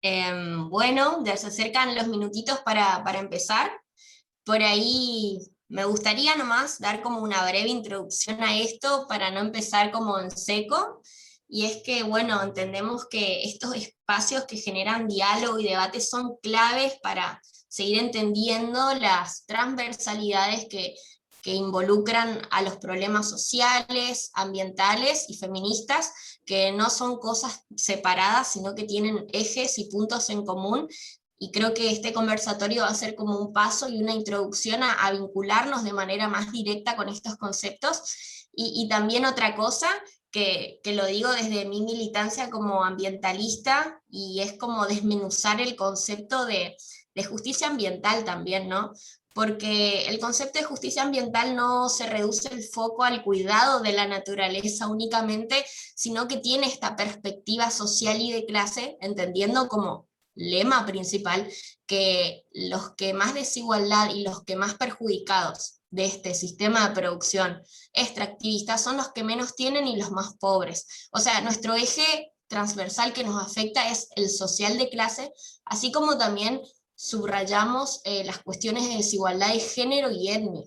Bueno, ya se acercan los minutitos para empezar. Por ahí me gustaría nomás dar como una breve introducción a esto para no empezar como en seco. Y es que, bueno, entendemos que estos espacios que generan diálogo y debate son claves para seguir entendiendo las transversalidades que involucran a los problemas sociales, ambientales y feministas, que no son cosas separadas, sino que tienen ejes y puntos en común. Y creo que este conversatorio va a ser como un paso y una introducción a vincularnos de manera más directa con estos conceptos. Y también otra cosa, que lo digo desde mi militancia como ambientalista, y es como desmenuzar el concepto de justicia ambiental también, ¿no? Porque el concepto de justicia ambiental no se reduce el foco al cuidado de la naturaleza únicamente, sino que tiene esta perspectiva social y de clase, entendiendo como lema principal que los que más desigualdad y los que más perjudicados de este sistema de producción extractivista son los que menos tienen y los más pobres. O sea, nuestro eje transversal que nos afecta es el social de clase, así como también subrayamos las cuestiones de desigualdad de género y etnia.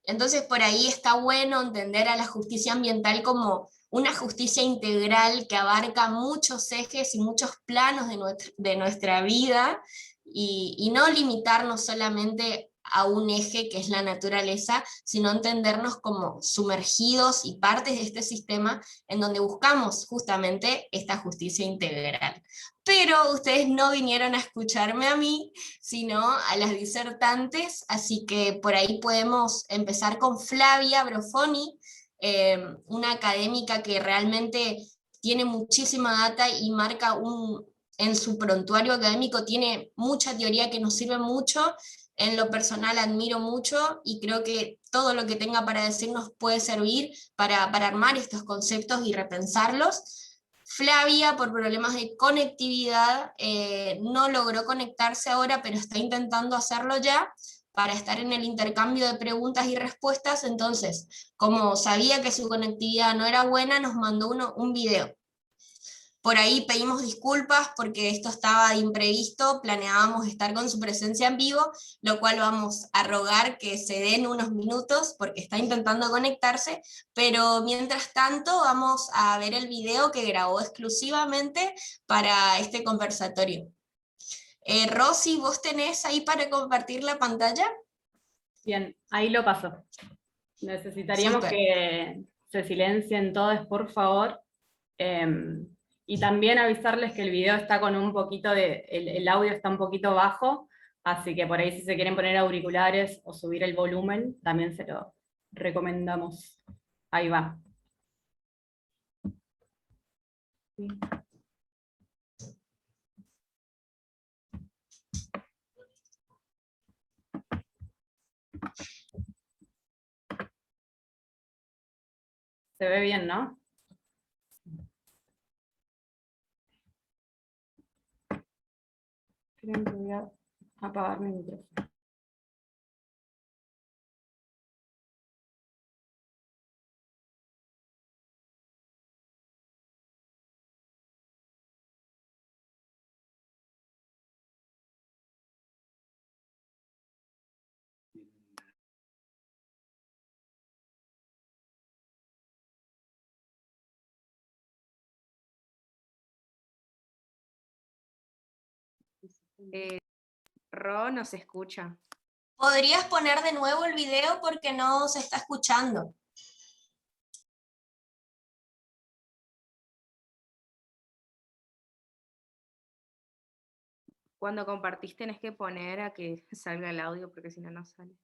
Entonces, por ahí está bueno entender a la justicia ambiental como una justicia integral que abarca muchos ejes y muchos planos de nuestra vida, y no limitarnos solamente a un eje que es la naturaleza, sino entendernos como sumergidos y partes de este sistema en donde buscamos justamente esta justicia integral. Pero ustedes no vinieron a escucharme a mí, sino a las disertantes, así que por ahí podemos empezar con Flavia Brofoni, una académica que realmente tiene muchísima data y marca en su prontuario académico tiene mucha teoría que nos sirve mucho. En lo personal admiro mucho y creo que todo lo que tenga para decir nos puede servir para armar estos conceptos y repensarlos. Flavia, por problemas de conectividad, no logró conectarse ahora, pero está intentando hacerlo ya para estar en el intercambio de preguntas y respuestas. Entonces, como sabía que su conectividad no era buena, nos mandó un video. Por ahí pedimos disculpas porque esto estaba de imprevisto, planeábamos estar con su presencia en vivo, lo cual vamos a rogar que se den unos minutos porque está intentando conectarse, pero mientras tanto vamos a ver el video que grabó exclusivamente para este conversatorio. Rosy, ¿vos tenés ahí para compartir la pantalla? Bien, ahí lo paso. Necesitaríamos Súper. que se silencien todos, por favor. Y también avisarles que el video está con un poquito el audio está un poquito bajo, así que por ahí si se quieren poner auriculares o subir el volumen, también se lo recomendamos. Ahí va. Sí. Se ve bien, ¿no? Creo que voy a apagar mi micrófono. Ro no se escucha. ¿Podrías poner de nuevo el video porque no se está escuchando? Cuando compartís tenés que poner a que salga el audio porque si no, no sale.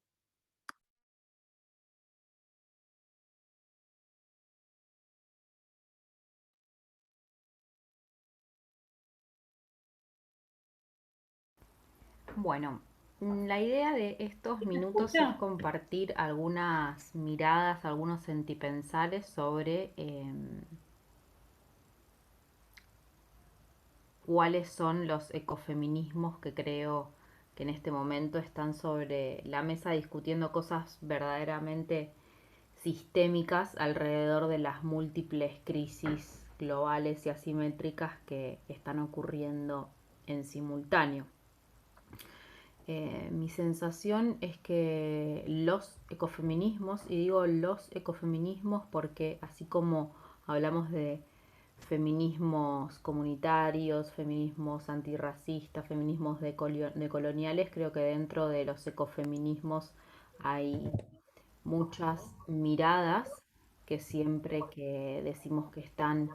Bueno, la idea de estos ¿Se minutos es escucha? compartir algunas miradas, algunos sentipensales sobre cuáles son los ecofeminismos que creo que en este momento están sobre la mesa discutiendo cosas verdaderamente sistémicas alrededor de las múltiples crisis globales y asimétricas que están ocurriendo en simultáneo. Mi sensación es que los ecofeminismos, y digo los ecofeminismos porque así como hablamos de feminismos comunitarios, feminismos antirracistas, feminismos decoloniales, creo que dentro de los ecofeminismos hay muchas miradas que siempre que decimos que están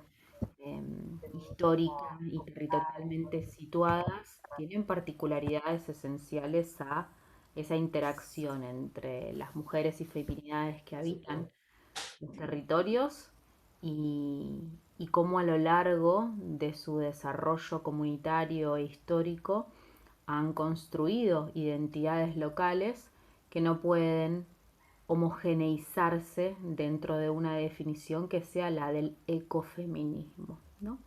histórica y territorialmente situadas, tienen particularidades esenciales a esa interacción entre las mujeres y feminidades que habitan los territorios y cómo a lo largo de su desarrollo comunitario e histórico han construido identidades locales que no pueden homogeneizarse dentro de una definición que sea la del ecofeminismo, ¿no?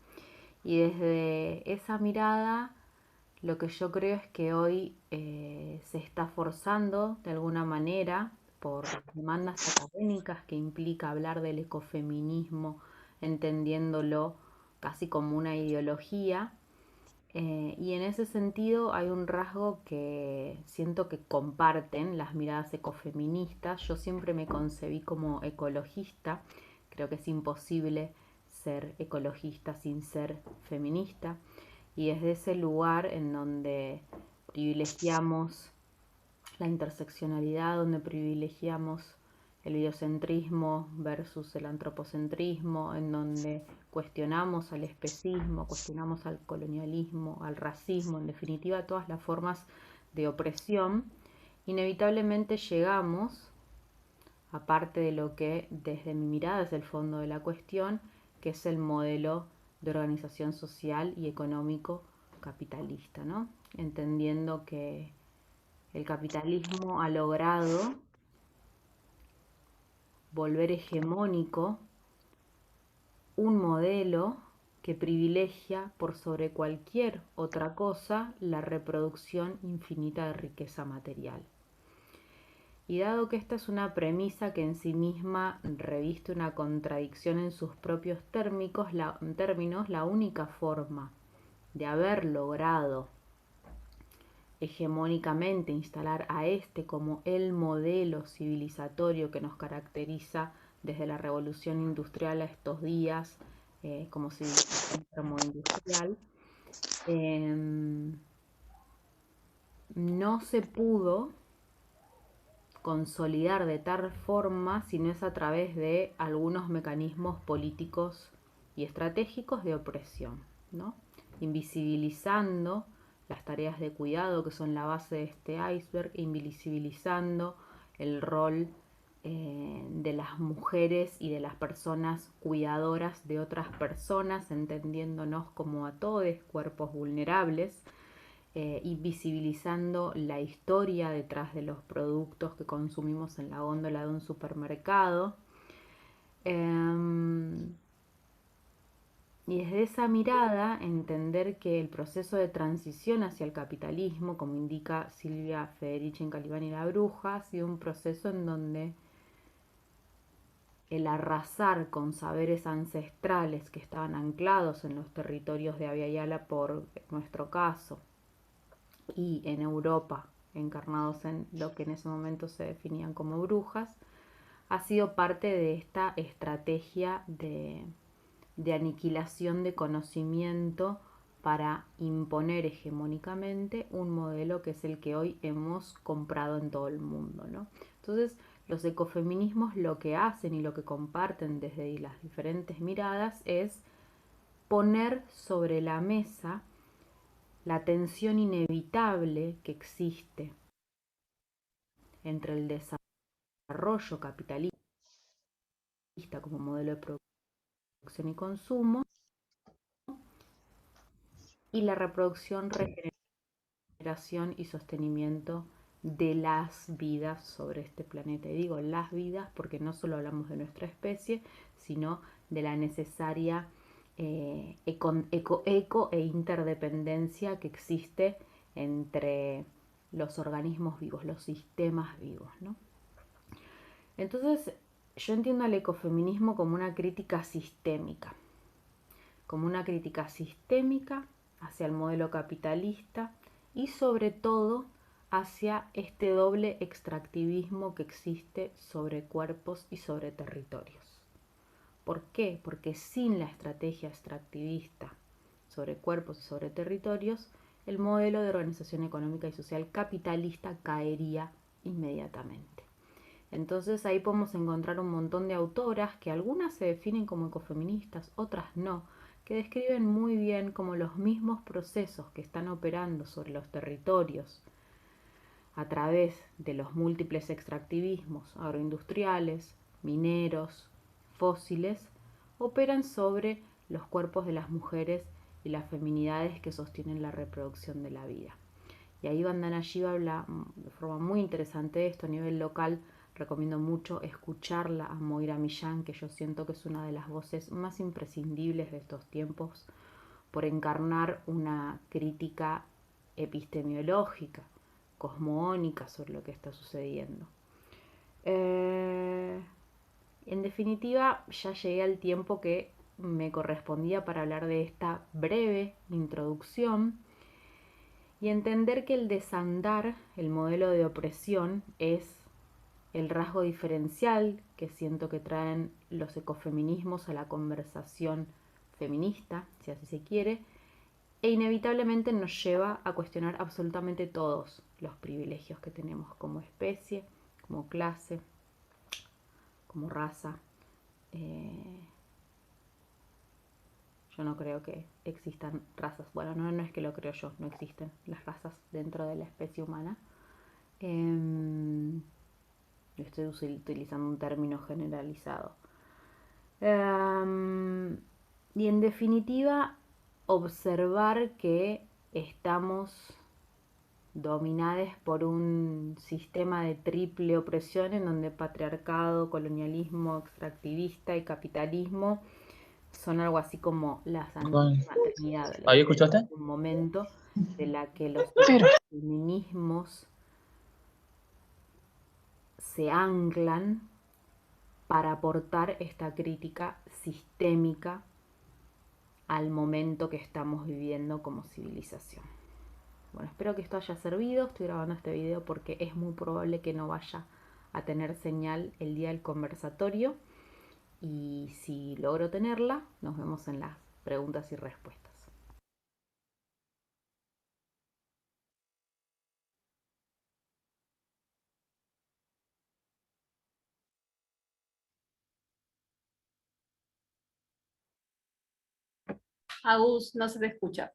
Y desde esa mirada, lo que yo creo es que hoy se está forzando de alguna manera por demandas académicas que implica hablar del ecofeminismo, entendiéndolo casi como una ideología. Y en ese sentido hay un rasgo que siento que comparten las miradas ecofeministas. Yo siempre me concebí como ecologista. Creo que es imposible ser ecologista sin ser feminista. Y es de ese lugar en donde privilegiamos la interseccionalidad, donde privilegiamos el biocentrismo versus el antropocentrismo, en donde cuestionamos al especismo, cuestionamos al colonialismo, al racismo, en definitiva todas las formas de opresión, inevitablemente llegamos, aparte de lo que desde mi mirada es el fondo de la cuestión, que es el modelo de organización social y económico capitalista, ¿no? Entendiendo que el capitalismo ha logrado volver hegemónico un modelo que privilegia por sobre cualquier otra cosa la reproducción infinita de riqueza material. Y dado que esta es una premisa que en sí misma reviste una contradicción en sus propios términos, la única forma de haber logrado hegemónicamente instalar a este como el modelo civilizatorio que nos caracteriza desde la revolución industrial a estos días, como civilización termoindustrial, no se pudo consolidar de tal forma si no es a través de algunos mecanismos políticos y estratégicos de opresión, ¿no? Invisibilizando las tareas de cuidado que son la base de este iceberg, invisibilizando el rol de las mujeres y de las personas cuidadoras de otras personas, entendiéndonos como a todos cuerpos vulnerables, y visibilizando la historia detrás de los productos que consumimos en la góndola de un supermercado. Y desde esa mirada entender que el proceso de transición hacia el capitalismo, como indica Silvia Federici en Calibán y la Bruja, ha sido un proceso en donde el arrasar con saberes ancestrales que estaban anclados en los territorios de Abya Yala, por nuestro caso, y en Europa, encarnados en lo que en ese momento se definían como brujas, ha sido parte de esta estrategia de aniquilación de conocimiento para imponer hegemónicamente un modelo que es el que hoy hemos comprado en todo el mundo, ¿no? Entonces, los ecofeminismos lo que hacen y lo que comparten desde las diferentes miradas es poner sobre la mesa la tensión inevitable que existe entre el desarrollo capitalista como modelo de producción y consumo y la reproducción, regeneración y sostenimiento de las vidas sobre este planeta. Y digo las vidas porque no solo hablamos de nuestra especie, sino de la necesaria eco e interdependencia que existe entre los organismos vivos, los sistemas vivos, ¿no? Entonces, yo entiendo al ecofeminismo como una crítica sistémica hacia el modelo capitalista y sobre todo hacia este doble extractivismo que existe sobre cuerpos y sobre territorios. ¿Por qué? Porque sin la estrategia extractivista sobre cuerpos y sobre territorios, el modelo de organización económica y social capitalista caería inmediatamente. Entonces ahí podemos encontrar un montón de autoras que algunas se definen como ecofeministas, otras no, que describen muy bien cómo los mismos procesos que están operando sobre los territorios a través de los múltiples extractivismos agroindustriales, mineros, fósiles, operan sobre los cuerpos de las mujeres y las feminidades que sostienen la reproducción de la vida. Y ahí Vandana Shiva habla de forma muy interesante de esto a nivel local. Recomiendo mucho escucharla a Moira Millán, que yo siento que es una de las voces más imprescindibles de estos tiempos, por encarnar una crítica epistemológica, cosmogónica sobre lo que está sucediendo. En definitiva, ya llegué al tiempo que me correspondía para hablar de esta breve introducción y entender que el desandar el modelo de opresión es el rasgo diferencial que siento que traen los ecofeminismos a la conversación feminista, si así se quiere, e inevitablemente nos lleva a cuestionar absolutamente todos los privilegios que tenemos como especie, como clase, como raza. Yo no creo que existan razas. Bueno, no es que lo creo yo, no existen las razas dentro de la especie humana. Estoy utilizando un término generalizado. Y en definitiva, observar que estamos dominadas por un sistema de triple opresión en donde patriarcado, colonialismo, extractivista y capitalismo son algo así como la Santísima Trinidad. ¿Ahí escuchaste? Un momento de la que los feminismos se anclan para aportar esta crítica sistémica al momento que estamos viviendo como civilización. Bueno, espero que esto haya servido. Estoy grabando este video porque es muy probable que no vaya a tener señal el día del conversatorio. Y si logro tenerla, nos vemos en las preguntas y respuestas. Agus, no se te escucha.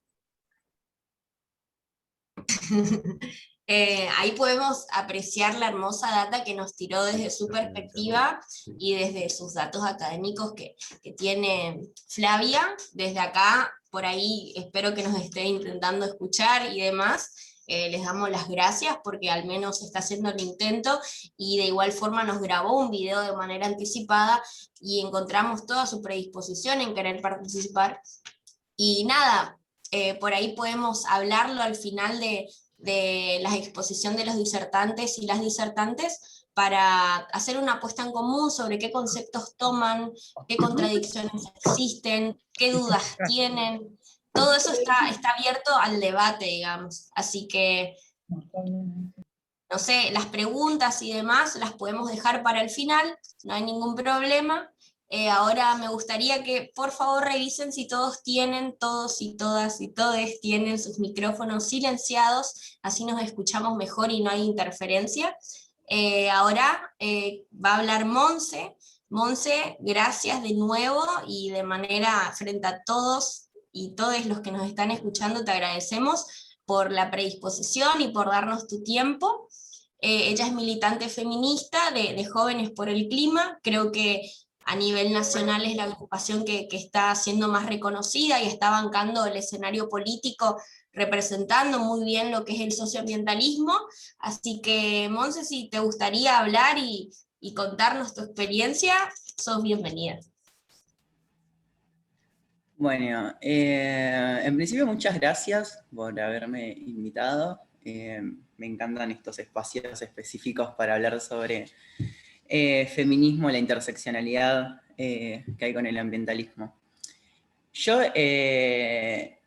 Ahí podemos apreciar la hermosa data que nos tiró desde su perspectiva y desde sus datos académicos que tiene Flavia. Desde acá, por ahí, espero que nos esté intentando escuchar y demás. Les damos las gracias porque al menos está haciendo el intento y de igual forma nos grabó un video de manera anticipada y encontramos toda su predisposición en querer participar. Y nada, por ahí podemos hablarlo al final de la exposición de los disertantes y las disertantes para hacer una apuesta en común sobre qué conceptos toman, qué contradicciones existen, qué dudas tienen. Todo eso está abierto al debate, digamos. Así que, no sé, las preguntas y demás las podemos dejar para el final, no hay ningún problema. Ahora me gustaría que por favor revisen si todos y todas y todes tienen sus micrófonos silenciados, así nos escuchamos mejor y no hay interferencia. Ahora va a hablar Monse. Monse, gracias de nuevo y de manera frente a todos y todos los que nos están escuchando, te agradecemos por la predisposición y por darnos tu tiempo. Ella es militante feminista de Jóvenes por el Clima, creo que a nivel nacional es la agrupación que está siendo más reconocida y está bancando el escenario político, representando muy bien lo que es el socioambientalismo. Así que, Monse, si te gustaría hablar y contarnos tu experiencia, sos bienvenida. Bueno, en principio muchas gracias por haberme invitado. Me encantan estos espacios específicos para hablar sobre feminismo, la interseccionalidad que hay con el ambientalismo. Yo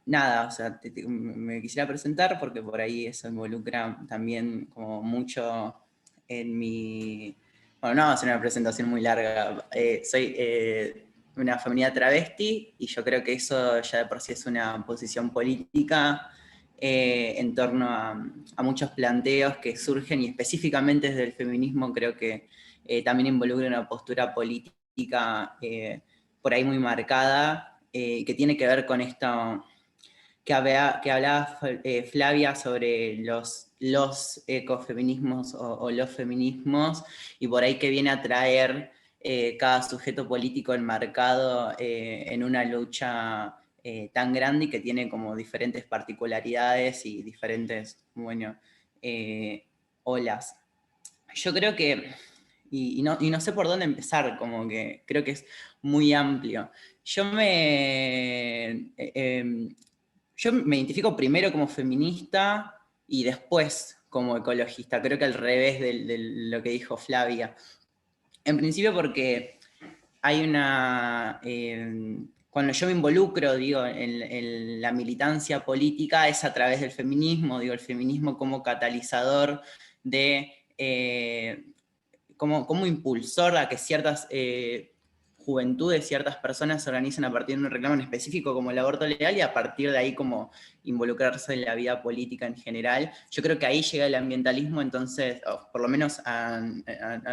nada, o sea, me quisiera presentar porque por ahí eso involucra también como mucho en mi... Bueno, no vamos a hacer una presentación muy larga. Soy una feminidad travesti y yo creo que eso ya de por sí es una posición política en torno a muchos planteos que surgen y específicamente desde el feminismo creo que también involucra una postura política por ahí muy marcada que tiene que ver con esto que hablaba Flavia sobre los ecofeminismos o los feminismos, y por ahí que viene a traer cada sujeto político enmarcado en una lucha tan grande y que tiene como diferentes particularidades y diferentes, bueno, olas. Yo creo que, y no sé por dónde empezar, como que creo que es muy amplio. Yo me identifico primero como feminista y después como ecologista, creo que al revés de lo que dijo Flavia. En principio porque hay una... cuando yo me involucro, digo, en la militancia política es a través del feminismo, digo, el feminismo como catalizador de... como impulsor a que ciertas juventudes, ciertas personas se organizan a partir de un reclamo en específico como el aborto legal y a partir de ahí como involucrarse en la vida política en general. Yo creo que ahí llega el ambientalismo, entonces, por lo menos a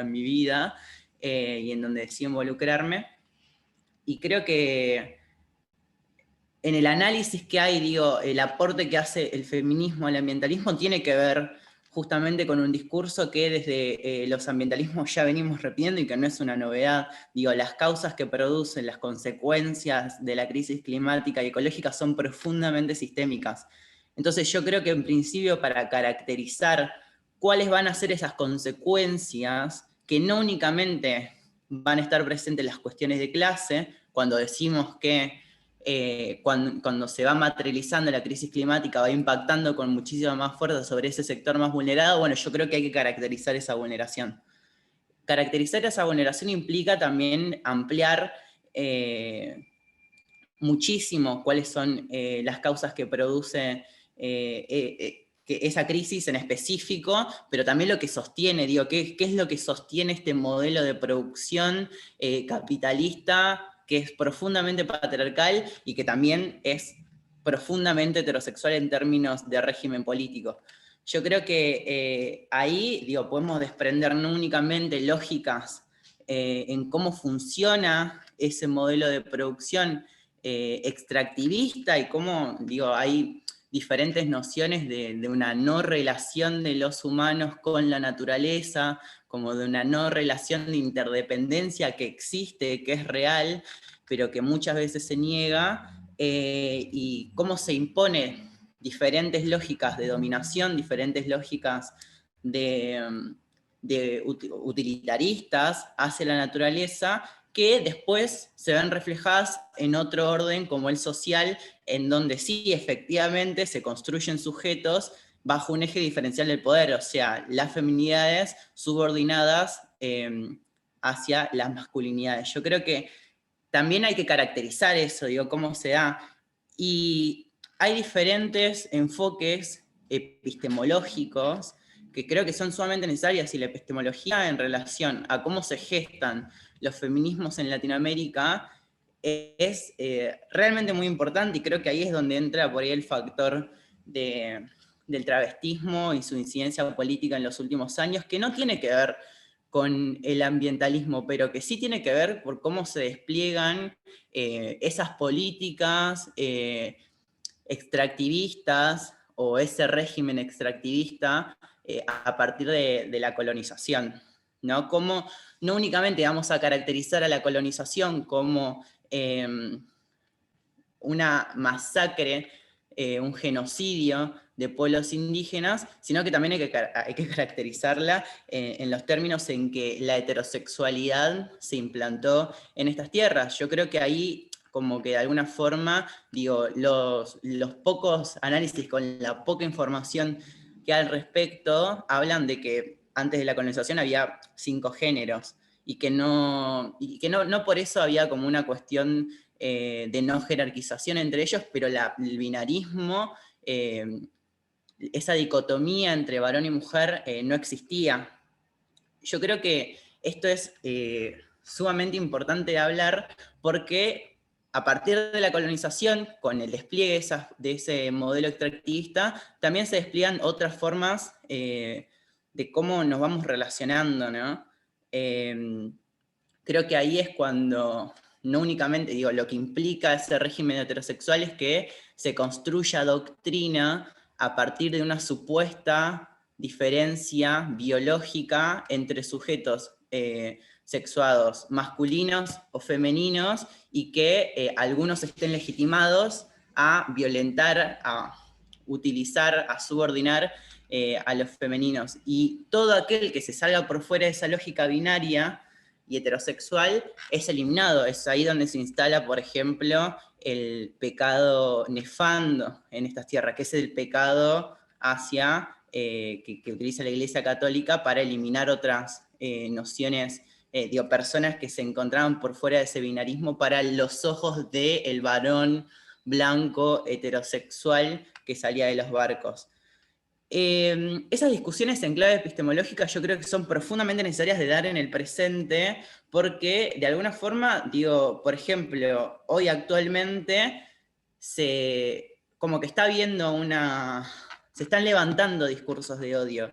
mi vida y en donde decidí involucrarme. Y creo que en el análisis que hay, digo, el aporte que hace el feminismo al ambientalismo tiene que ver justamente con un discurso que desde los ambientalismos ya venimos repitiendo y que no es una novedad. Digo, las causas que producen las consecuencias de la crisis climática y ecológica son profundamente sistémicas. Entonces yo creo que en principio para caracterizar cuáles van a ser esas consecuencias, que no únicamente van a estar presentes las cuestiones de clase, cuando decimos que cuando se va materializando la crisis climática, va impactando con muchísima más fuerza sobre ese sector más vulnerado, bueno, yo creo que hay que caracterizar esa vulneración. Caracterizar esa vulneración implica también ampliar muchísimo cuáles son las causas que produce que esa crisis en específico, pero también lo que sostiene, digo, qué es lo que sostiene este modelo de producción capitalista que es profundamente patriarcal y que también es profundamente heterosexual en términos de régimen político. Yo creo que ahí, digo, podemos desprender no únicamente lógicas en cómo funciona ese modelo de producción extractivista y cómo, digo, hay diferentes nociones de una no relación de los humanos con la naturaleza, como de una no relación de interdependencia que existe, que es real, pero que muchas veces se niega, y cómo se impone diferentes lógicas de dominación, diferentes lógicas de utilitaristas hacia la naturaleza, que después se ven reflejadas en otro orden como el social, en donde sí, efectivamente, se construyen sujetos bajo un eje diferencial del poder, o sea, las feminidades subordinadas hacia las masculinidades. Yo creo que también hay que caracterizar eso, digo, cómo se da. Y hay diferentes enfoques epistemológicos que creo que son sumamente necesarias, y la epistemología en relación a cómo se gestan los feminismos en Latinoamérica es realmente muy importante, y creo que ahí es donde entra por ahí el factor del travestismo y su incidencia política en los últimos años, que no tiene que ver con el ambientalismo, pero que sí tiene que ver por cómo se despliegan esas políticas extractivistas o ese régimen extractivista a partir de la colonización, ¿no? Como no únicamente vamos a caracterizar a la colonización como una masacre, un genocidio de pueblos indígenas, sino que también hay que caracterizarla en los términos en que la heterosexualidad se implantó en estas tierras. Yo creo que ahí, como que de alguna forma, digo, los pocos análisis con la poca información que hay al respecto, hablan de que antes de la colonización había 5 géneros, y que no por eso había como una cuestión de no jerarquización entre ellos, pero el binarismo, esa dicotomía entre varón y mujer no existía. Yo creo que esto es sumamente importante de hablar porque a partir de la colonización, con el despliegue de ese modelo extractivista, también se despliegan otras formas de cómo nos vamos relacionando, ¿no? Creo que ahí es cuando, no únicamente, digo, lo que implica ese régimen heterosexual es que se construya doctrina a partir de una supuesta diferencia biológica entre sujetos sexuados masculinos o femeninos y que algunos estén legitimados a violentar, a utilizar, a subordinar a los femeninos. Y todo aquel que se salga por fuera de esa lógica binaria y heterosexual es eliminado. Es ahí donde se instala, por ejemplo, el pecado nefando en estas tierras, que es el pecado hacia, que utiliza la Iglesia Católica para eliminar otras nociones, personas que se encontraban por fuera de ese binarismo para los ojos del varón blanco heterosexual que salía de los barcos. Esas discusiones en clave epistemológica yo creo que son profundamente necesarias de dar en el presente, porque de alguna forma, digo, por ejemplo, hoy actualmente como que está habiendo se están levantando discursos de odio,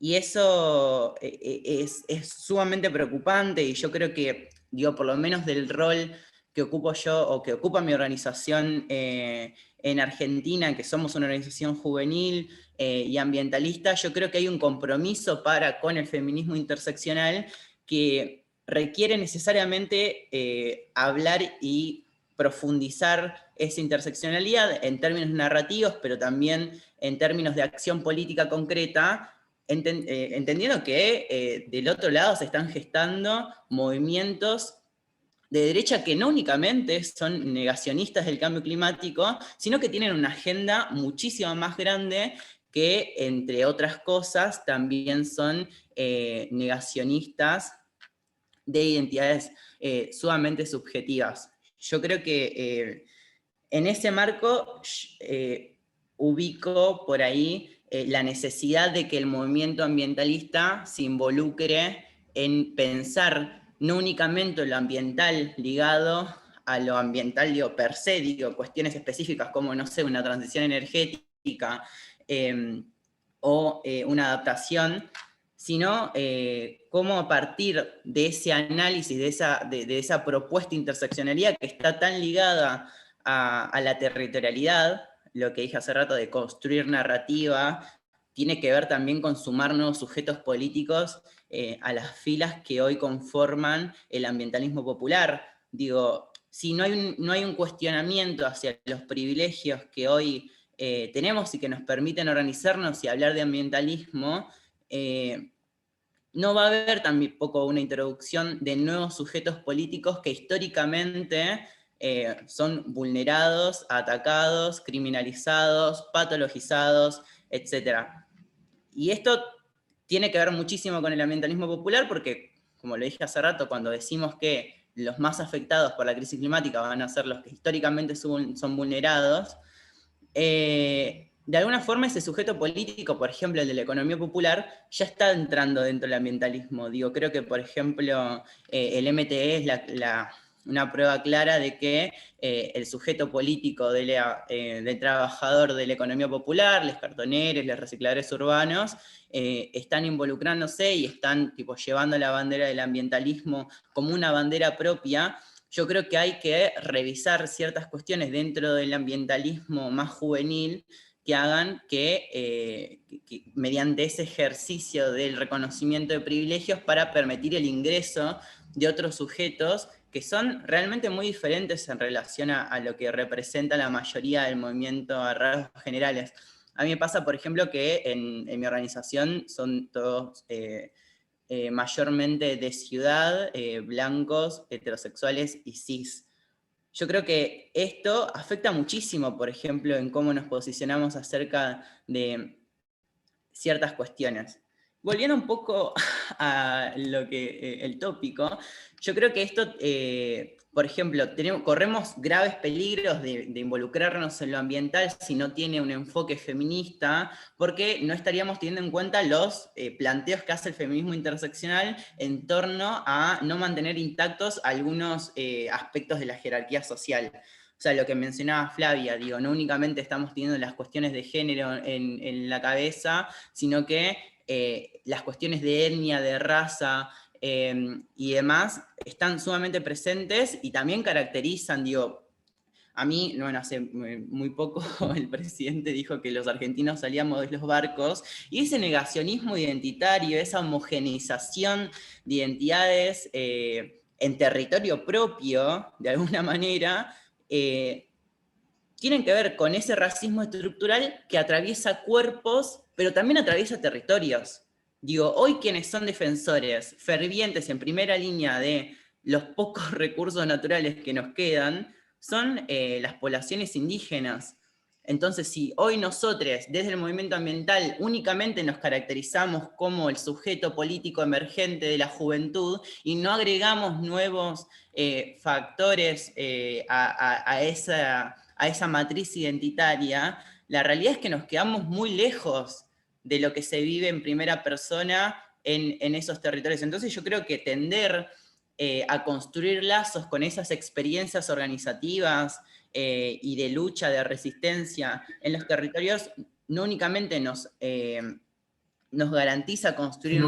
y eso es sumamente preocupante, y yo creo que, digo, por lo menos del rol que ocupo yo, o que ocupa mi organización en Argentina, que somos una organización juvenil, y ambientalista, yo creo que hay un compromiso con el feminismo interseccional que requiere necesariamente hablar y profundizar esa interseccionalidad en términos narrativos, pero también en términos de acción política concreta, entendiendo que del otro lado se están gestando movimientos de derecha que no únicamente son negacionistas del cambio climático, sino que tienen una agenda muchísimo más grande que, entre otras cosas, también son negacionistas de identidades sumamente subjetivas. Yo creo que en ese marco ubico por ahí la necesidad de que el movimiento ambientalista se involucre en pensar no únicamente lo ambiental ligado a lo ambiental, digo, per se, digo, cuestiones específicas como, no sé, una transición energética o una adaptación, sino cómo a partir de ese análisis, de esa propuesta interseccionalidad que está tan ligada a la territorialidad, lo que dije hace rato de construir narrativa, tiene que ver también con sumar nuevos sujetos políticos a las filas que hoy conforman el ambientalismo popular. Digo, si no hay un cuestionamiento hacia los privilegios que hoy tenemos y que nos permiten organizarnos y hablar de ambientalismo, no va a haber tampoco una introducción de nuevos sujetos políticos que históricamente son vulnerados, atacados, criminalizados, patologizados, etc. Y esto tiene que ver muchísimo con el ambientalismo popular porque, como lo dije hace rato, cuando decimos que los más afectados por la crisis climática van a ser los que históricamente son vulnerados, de alguna forma ese sujeto político, por ejemplo el de la economía popular, ya está entrando dentro del ambientalismo. Digo, creo que por ejemplo el MTE es una prueba clara de que el sujeto político del trabajador de la economía popular, los cartoneros, los recicladores urbanos, están involucrándose y están llevando la bandera del ambientalismo como una bandera propia. Yo creo que hay que revisar ciertas cuestiones dentro del ambientalismo más juvenil que hagan que mediante ese ejercicio del reconocimiento de privilegios para permitir el ingreso de otros sujetos que son realmente muy diferentes en relación a lo que representa la mayoría del movimiento a rasgos generales. A mí me pasa, por ejemplo, que en mi organización son todos mayormente de ciudad, blancos, heterosexuales y cis. Yo creo que esto afecta muchísimo, por ejemplo, en cómo nos posicionamos acerca de ciertas cuestiones. volviendo un poco a lo que, el tópico, yo creo que esto, por ejemplo, corremos graves peligros de involucrarnos en lo ambiental si no tiene un enfoque feminista, porque no estaríamos teniendo en cuenta los planteos que hace el feminismo interseccional en torno a no mantener intactos algunos aspectos de la jerarquía social. O sea, lo que mencionaba Flavia, digo, no únicamente estamos teniendo las cuestiones de género en la cabeza, sino que las cuestiones de etnia, de raza y demás están sumamente presentes y también caracterizan, digo, a mí, bueno, hace muy poco el presidente dijo que los argentinos salíamos de los barcos, y ese negacionismo identitario, esa homogeneización de identidades en territorio propio, de alguna manera, tienen que ver con ese racismo estructural que atraviesa cuerpos, pero también atraviesa territorios. Digo, hoy quienes son defensores fervientes en primera línea de los pocos recursos naturales que nos quedan, son las poblaciones indígenas. Entonces, si hoy nosotros, desde el movimiento ambiental, únicamente nos caracterizamos como el sujeto político emergente de la juventud y no agregamos nuevos factores a esa matriz identitaria, la realidad es que nos quedamos muy lejos de lo que se vive en primera persona en esos territorios. Entonces yo creo que tender a construir lazos con esas experiencias organizativas y de lucha, de resistencia en los territorios, no únicamente nos garantiza construir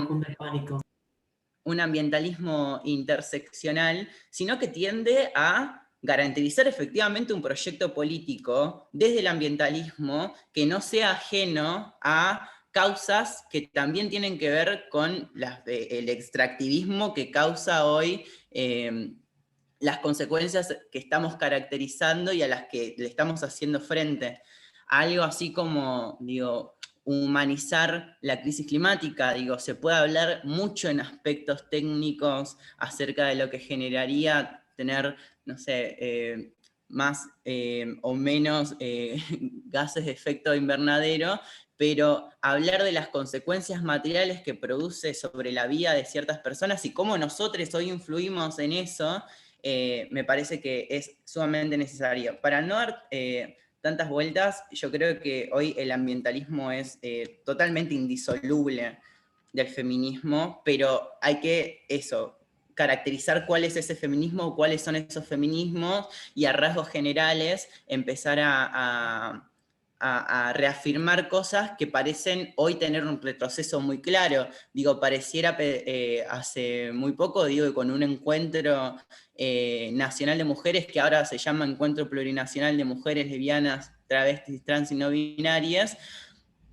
un ambientalismo interseccional, sino que tiende a garantizar efectivamente un proyecto político desde el ambientalismo que no sea ajeno a causas que también tienen que ver con el extractivismo que causa hoy las consecuencias que estamos caracterizando y a las que le estamos haciendo frente. Algo así como, digo, humanizar la crisis climática, digo, se puede hablar mucho en aspectos técnicos acerca de lo que generaría tener, no sé, más o menos gases de efecto invernadero, pero hablar de las consecuencias materiales que produce sobre la vida de ciertas personas y cómo nosotros hoy influimos en eso, me parece que es sumamente necesario. Para no dar tantas vueltas, yo creo que hoy el ambientalismo es totalmente indisoluble del feminismo, pero hay que caracterizar cuál es ese feminismo, cuáles son esos feminismos, y a rasgos generales empezar a reafirmar cosas que parecen hoy tener un retroceso muy claro. Digo, pareciera hace muy poco, digo, con un encuentro nacional de mujeres que ahora se llama Encuentro Plurinacional de Mujeres Lesbianas, Travestis, Trans y No Binarias,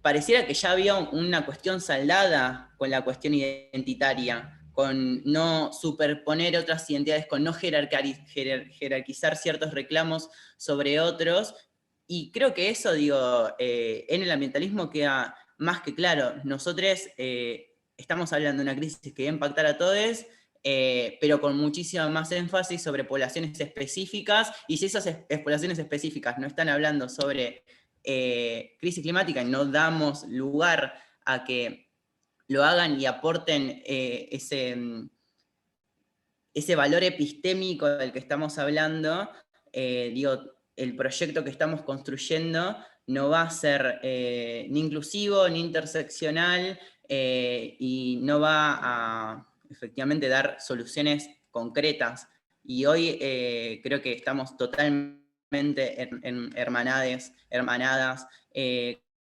pareciera que ya había una cuestión saldada con la cuestión identitaria, con no superponer otras identidades, con no jerarquizar ciertos reclamos sobre otros, y creo que eso, digo, en el ambientalismo queda más que claro. Nosotros estamos hablando de una crisis que va a impactar a todos, pero con muchísimo más énfasis sobre poblaciones específicas, y si esas poblaciones específicas no están hablando sobre crisis climática y no damos lugar a que lo hagan y aporten ese valor epistémico del que estamos hablando, digo, el proyecto que estamos construyendo no va a ser ni inclusivo, ni interseccional, y no va a efectivamente dar soluciones concretas. Y hoy creo que estamos totalmente hermanadas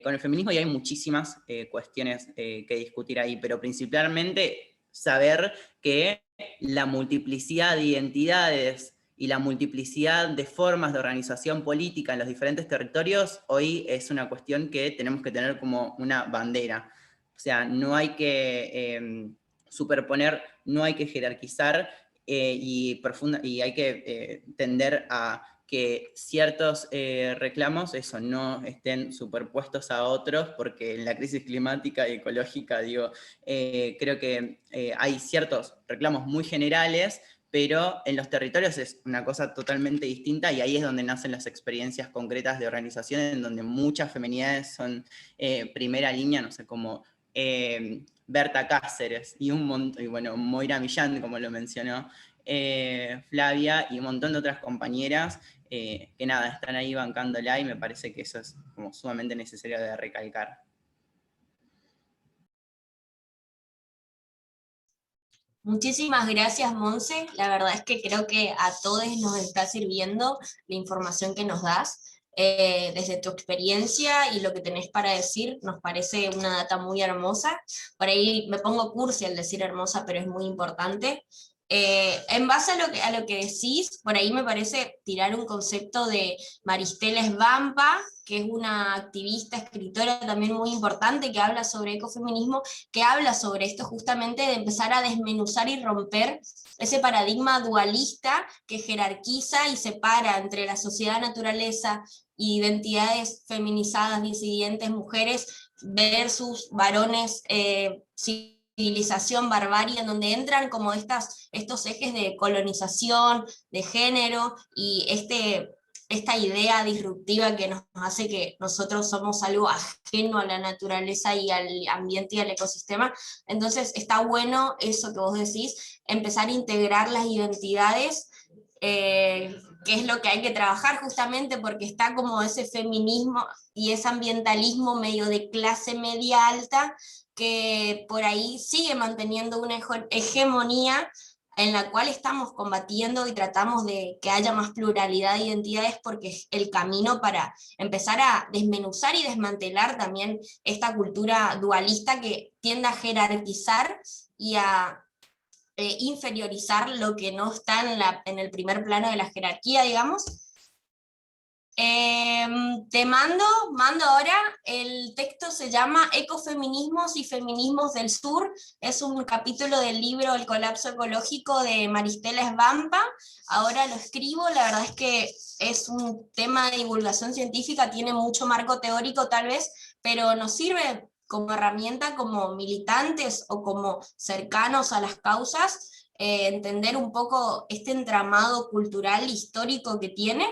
con el feminismo, y hay muchísimas cuestiones que discutir ahí, pero principalmente saber que la multiplicidad de identidades y la multiplicidad de formas de organización política en los diferentes territorios hoy es una cuestión que tenemos que tener como una bandera. O sea, no hay que superponer, no hay que jerarquizar y hay que tender a que ciertos reclamos no estén superpuestos a otros, porque en la crisis climática y ecológica, digo, creo que hay ciertos reclamos muy generales, pero en los territorios es una cosa totalmente distinta, y ahí es donde nacen las experiencias concretas de organización, en donde muchas feminidades son primera línea, no sé, como Berta Cáceres y un montón, y bueno, Moira Millán, como lo mencionó Flavia, y un montón de otras compañeras que nada, están ahí bancándola, y me parece que eso es como sumamente necesario de recalcar. Muchísimas gracias, Monse. La verdad es que creo que a todos nos está sirviendo la información que nos das. Desde tu experiencia y lo que tenés para decir, nos parece una data muy hermosa. Por ahí me pongo cursi al decir hermosa, pero es muy importante. En base a lo que decís, por ahí me parece tirar un concepto de Maristeles Vampa, que es una activista, escritora también muy importante, que habla sobre ecofeminismo, que habla sobre esto justamente de empezar a desmenuzar y romper ese paradigma dualista que jerarquiza y separa entre la sociedad, naturaleza, identidades feminizadas, disidentes, mujeres, versus varones, civilización, barbarie, en donde entran como estos ejes de colonización, de género, y esta idea disruptiva que nos hace que nosotros somos algo ajeno a la naturaleza y al ambiente y al ecosistema. Entonces está bueno eso que vos decís, empezar a integrar las identidades, que es lo que hay que trabajar justamente porque está como ese feminismo y ese ambientalismo medio de clase media alta, que por ahí sigue manteniendo una hegemonía en la cual estamos combatiendo y tratamos de que haya más pluralidad de identidades, porque es el camino para empezar a desmenuzar y desmantelar también esta cultura dualista que tiende a jerarquizar y a inferiorizar lo que no está en el primer plano de la jerarquía, digamos. Te mando ahora, el texto se llama Ecofeminismos y Feminismos del Sur, es un capítulo del libro El colapso ecológico de Maristeles Vampa. Ahora lo escribo, la verdad es que es un tema de divulgación científica, tiene mucho marco teórico tal vez, pero nos sirve como herramienta, como militantes o como cercanos a las causas, entender un poco este entramado cultural histórico que tiene.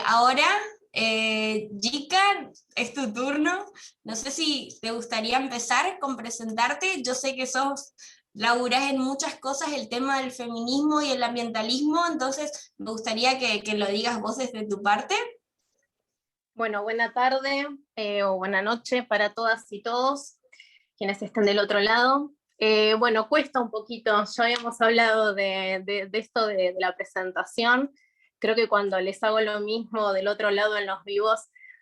Ahora, Jika, es tu turno. No sé si te gustaría empezar con presentarte. Yo sé que laburás en muchas cosas el tema del feminismo y el ambientalismo, entonces me gustaría que lo digas vos desde tu parte. Bueno, buena tarde o buena noche para todas y todos quienes estén del otro lado. Bueno, cuesta un poquito, ya habíamos hablado de esto de la presentación. Creo que cuando les hago lo mismo del otro lado en los vivos,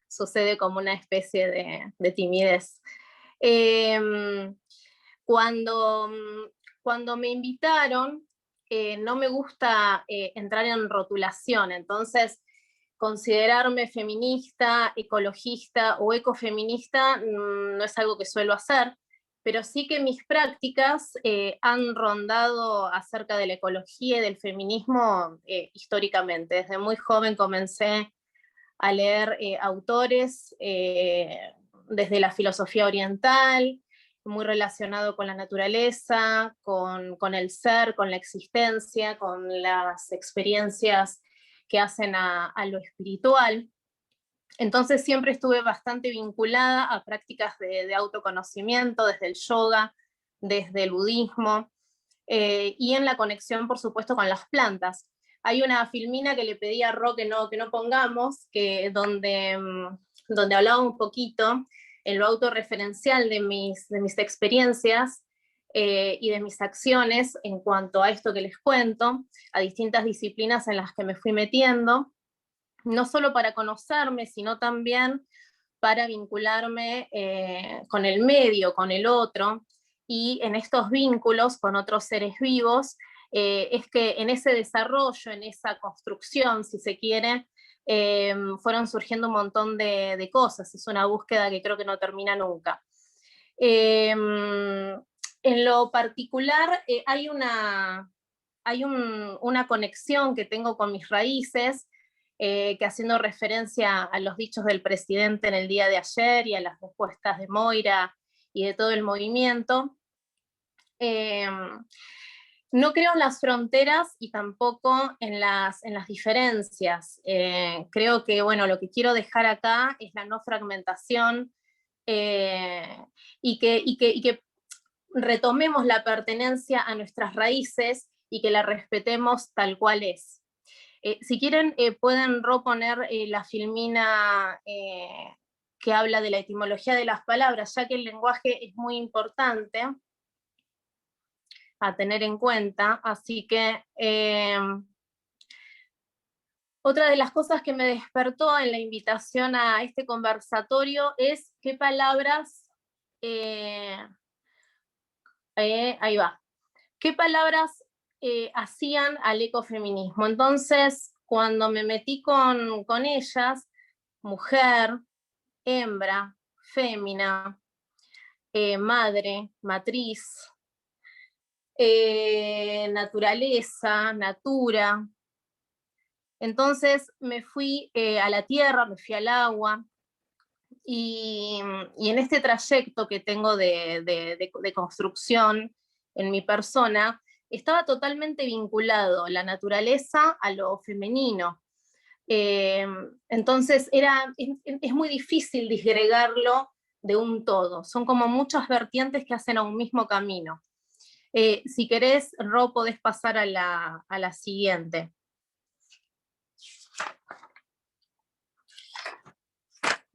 sucede como una especie de timidez. Cuando me invitaron, no me gusta entrar en rotulación, entonces considerarme feminista, ecologista o ecofeminista no es algo que suelo hacer, pero sí que mis prácticas han rondado acerca de la ecología y del feminismo históricamente. Desde muy joven comencé a leer autores desde la filosofía oriental, muy relacionado con la naturaleza, con el ser, con la existencia, con las experiencias que hacen a lo espiritual. Entonces siempre estuve bastante vinculada a prácticas de autoconocimiento, desde el yoga, desde el budismo, y en la conexión, por supuesto, con las plantas. Hay una filmina que le pedí a Ro que no pongamos, donde hablaba un poquito en lo autorreferencial de mis experiencias y de mis acciones en cuanto a esto que les cuento, a distintas disciplinas en las que me fui metiendo, no solo para conocerme, sino también para vincularme con el medio, con el otro, y en estos vínculos con otros seres vivos, es que en ese desarrollo, en esa construcción, si se quiere, fueron surgiendo un montón de cosas. Es una búsqueda que creo que no termina nunca. En lo particular, hay una conexión que tengo con mis raíces, que haciendo referencia a los dichos del presidente en el día de ayer y a las respuestas de Moira y de todo el movimiento, no creo en las fronteras y tampoco en las diferencias. Creo que, bueno, lo que quiero dejar acá es la no fragmentación, y que retomemos la pertenencia a nuestras raíces y que la respetemos tal cual es. Si quieren, pueden poner la filmina que habla de la etimología de las palabras, ya que el lenguaje es muy importante a tener en cuenta, así que otra de las cosas que me despertó en la invitación a este conversatorio es qué palabras, ahí va, qué palabras hacían al ecofeminismo. Entonces, cuando me metí con ellas, mujer, hembra, fémina, madre, matriz, naturaleza, natura. Entonces me fui a la tierra, me fui al agua, y en este trayecto que tengo de construcción en mi persona, estaba totalmente vinculado la naturaleza a lo femenino. Entonces es muy difícil disgregarlo de un todo, son como muchas vertientes que hacen a un mismo camino. Si querés, Ro, podés pasar a la siguiente.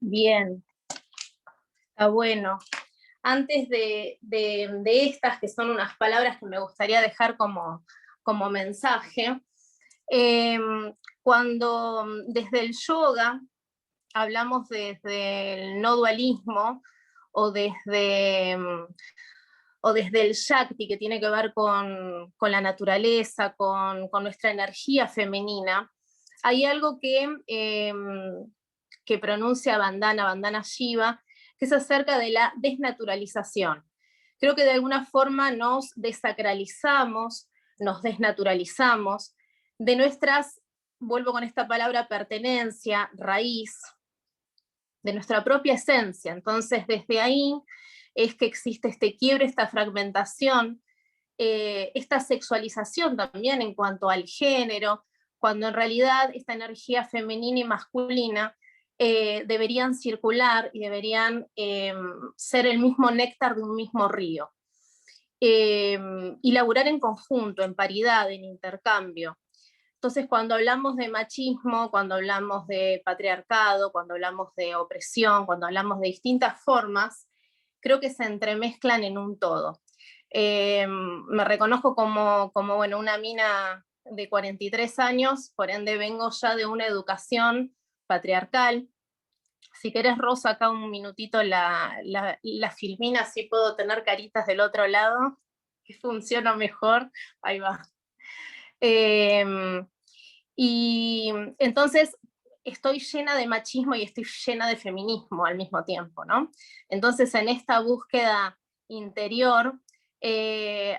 Bien, está bueno. Antes de estas, que son unas palabras que me gustaría dejar como mensaje, cuando desde el yoga hablamos desde el no dualismo, o desde el Shakti, que tiene que ver con la naturaleza, con nuestra energía femenina, hay algo que pronuncia Vandana Shiva, que es acerca de la desnaturalización. Creo que de alguna forma nos desacralizamos, nos desnaturalizamos de nuestras, vuelvo con esta palabra, pertenencia, raíz, de nuestra propia esencia. Entonces, desde ahí es que existe este quiebre, esta fragmentación, esta sexualización también en cuanto al género, cuando en realidad esta energía femenina y masculina deberían circular y deberían ser el mismo néctar de un mismo río. Y laburar en conjunto, en paridad, en intercambio. Entonces, cuando hablamos de machismo, cuando hablamos de patriarcado, cuando hablamos de opresión, cuando hablamos de distintas formas, creo que se entremezclan en un todo. Me reconozco como bueno, una mina de 43 años, por ende vengo ya de una educación patriarcal. Si querés, Rosa, acá un minutito la filmina, así puedo tener caritas del otro lado, que funciona mejor. Ahí va. Y entonces estoy llena de machismo y estoy llena de feminismo al mismo tiempo, ¿no? Entonces, en esta búsqueda interior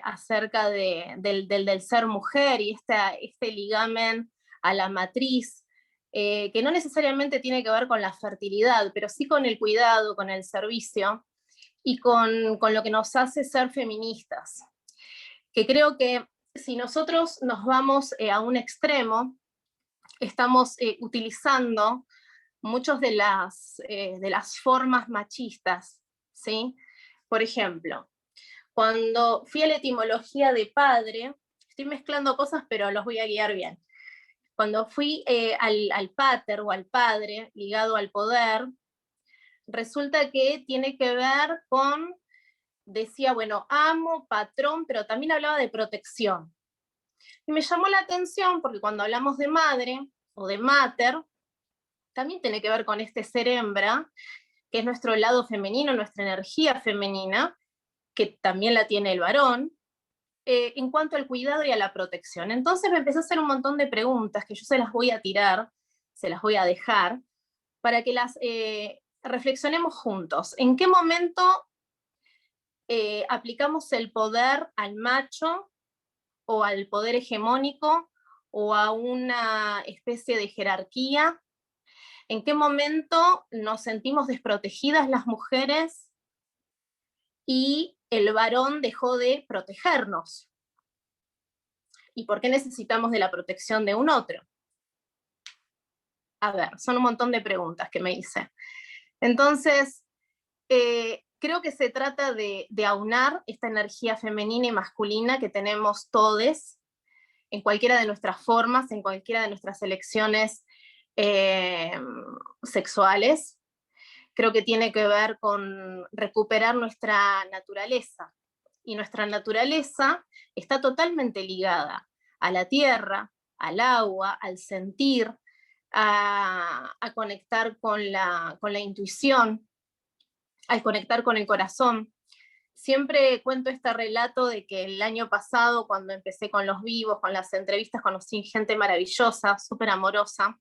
acerca del ser mujer y este ligamen a la matriz, que no necesariamente tiene que ver con la fertilidad, pero sí con el cuidado, con el servicio y con lo que nos hace ser feministas. Que creo que si nosotros nos vamos a un extremo, estamos utilizando muchas de las formas machistas, ¿sí? Por ejemplo, cuando fui a la etimología de padre, estoy mezclando cosas, pero los voy a guiar bien. Cuando fui al pater o al padre, ligado al poder, resulta que tiene que ver con, decía, bueno, amo, patrón, pero también hablaba de protección. Y me llamó la atención porque cuando hablamos de madre o de mater, también tiene que ver con este ser hembra, que es nuestro lado femenino, nuestra energía femenina, que también la tiene el varón, en cuanto al cuidado y a la protección. Entonces me empecé a hacer un montón de preguntas que yo se las voy a tirar, se las voy a dejar, para que las reflexionemos juntos. ¿En qué momento aplicamos el poder al macho o al poder hegemónico o a una especie de jerarquía? ¿En qué momento nos sentimos desprotegidas las mujeres y el varón dejó de protegernos? ¿Y por qué necesitamos de la protección de un otro? A ver, son un montón de preguntas que me hice. Entonces, creo que se trata de aunar esta energía femenina y masculina que tenemos todes, en cualquiera de nuestras formas, en cualquiera de nuestras elecciones sexuales. Creo que tiene que ver con recuperar nuestra naturaleza. Y nuestra naturaleza está totalmente ligada a la tierra, al agua, al sentir, a conectar con la intuición, al conectar con el corazón. Siempre cuento este relato de que el año pasado, cuando empecé con los vivos, con las entrevistas, conocí gente maravillosa, súper amorosa,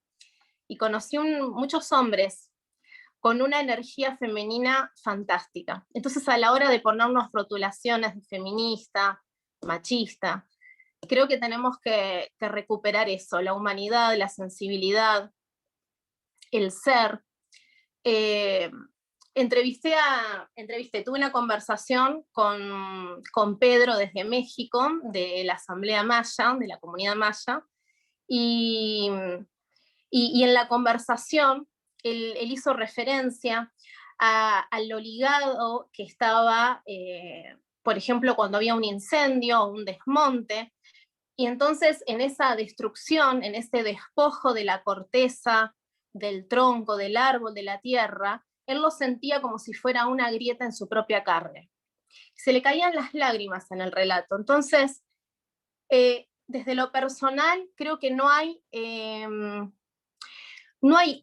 y conocí muchos hombres con una energía femenina fantástica. Entonces, a la hora de ponernos rotulaciones de feminista, machista, creo que tenemos que recuperar eso, la humanidad, la sensibilidad, el ser. Tuve una conversación con Pedro desde México, de la Asamblea Maya, de la comunidad Maya, y en la conversación él hizo referencia a lo ligado que estaba, por ejemplo, cuando había un incendio o un desmonte, y entonces en esa destrucción, en ese despojo de la corteza, del tronco, del árbol, de la tierra, él lo sentía como si fuera una grieta en su propia carne. Se le caían las lágrimas en el relato. Entonces, desde lo personal, creo que no hay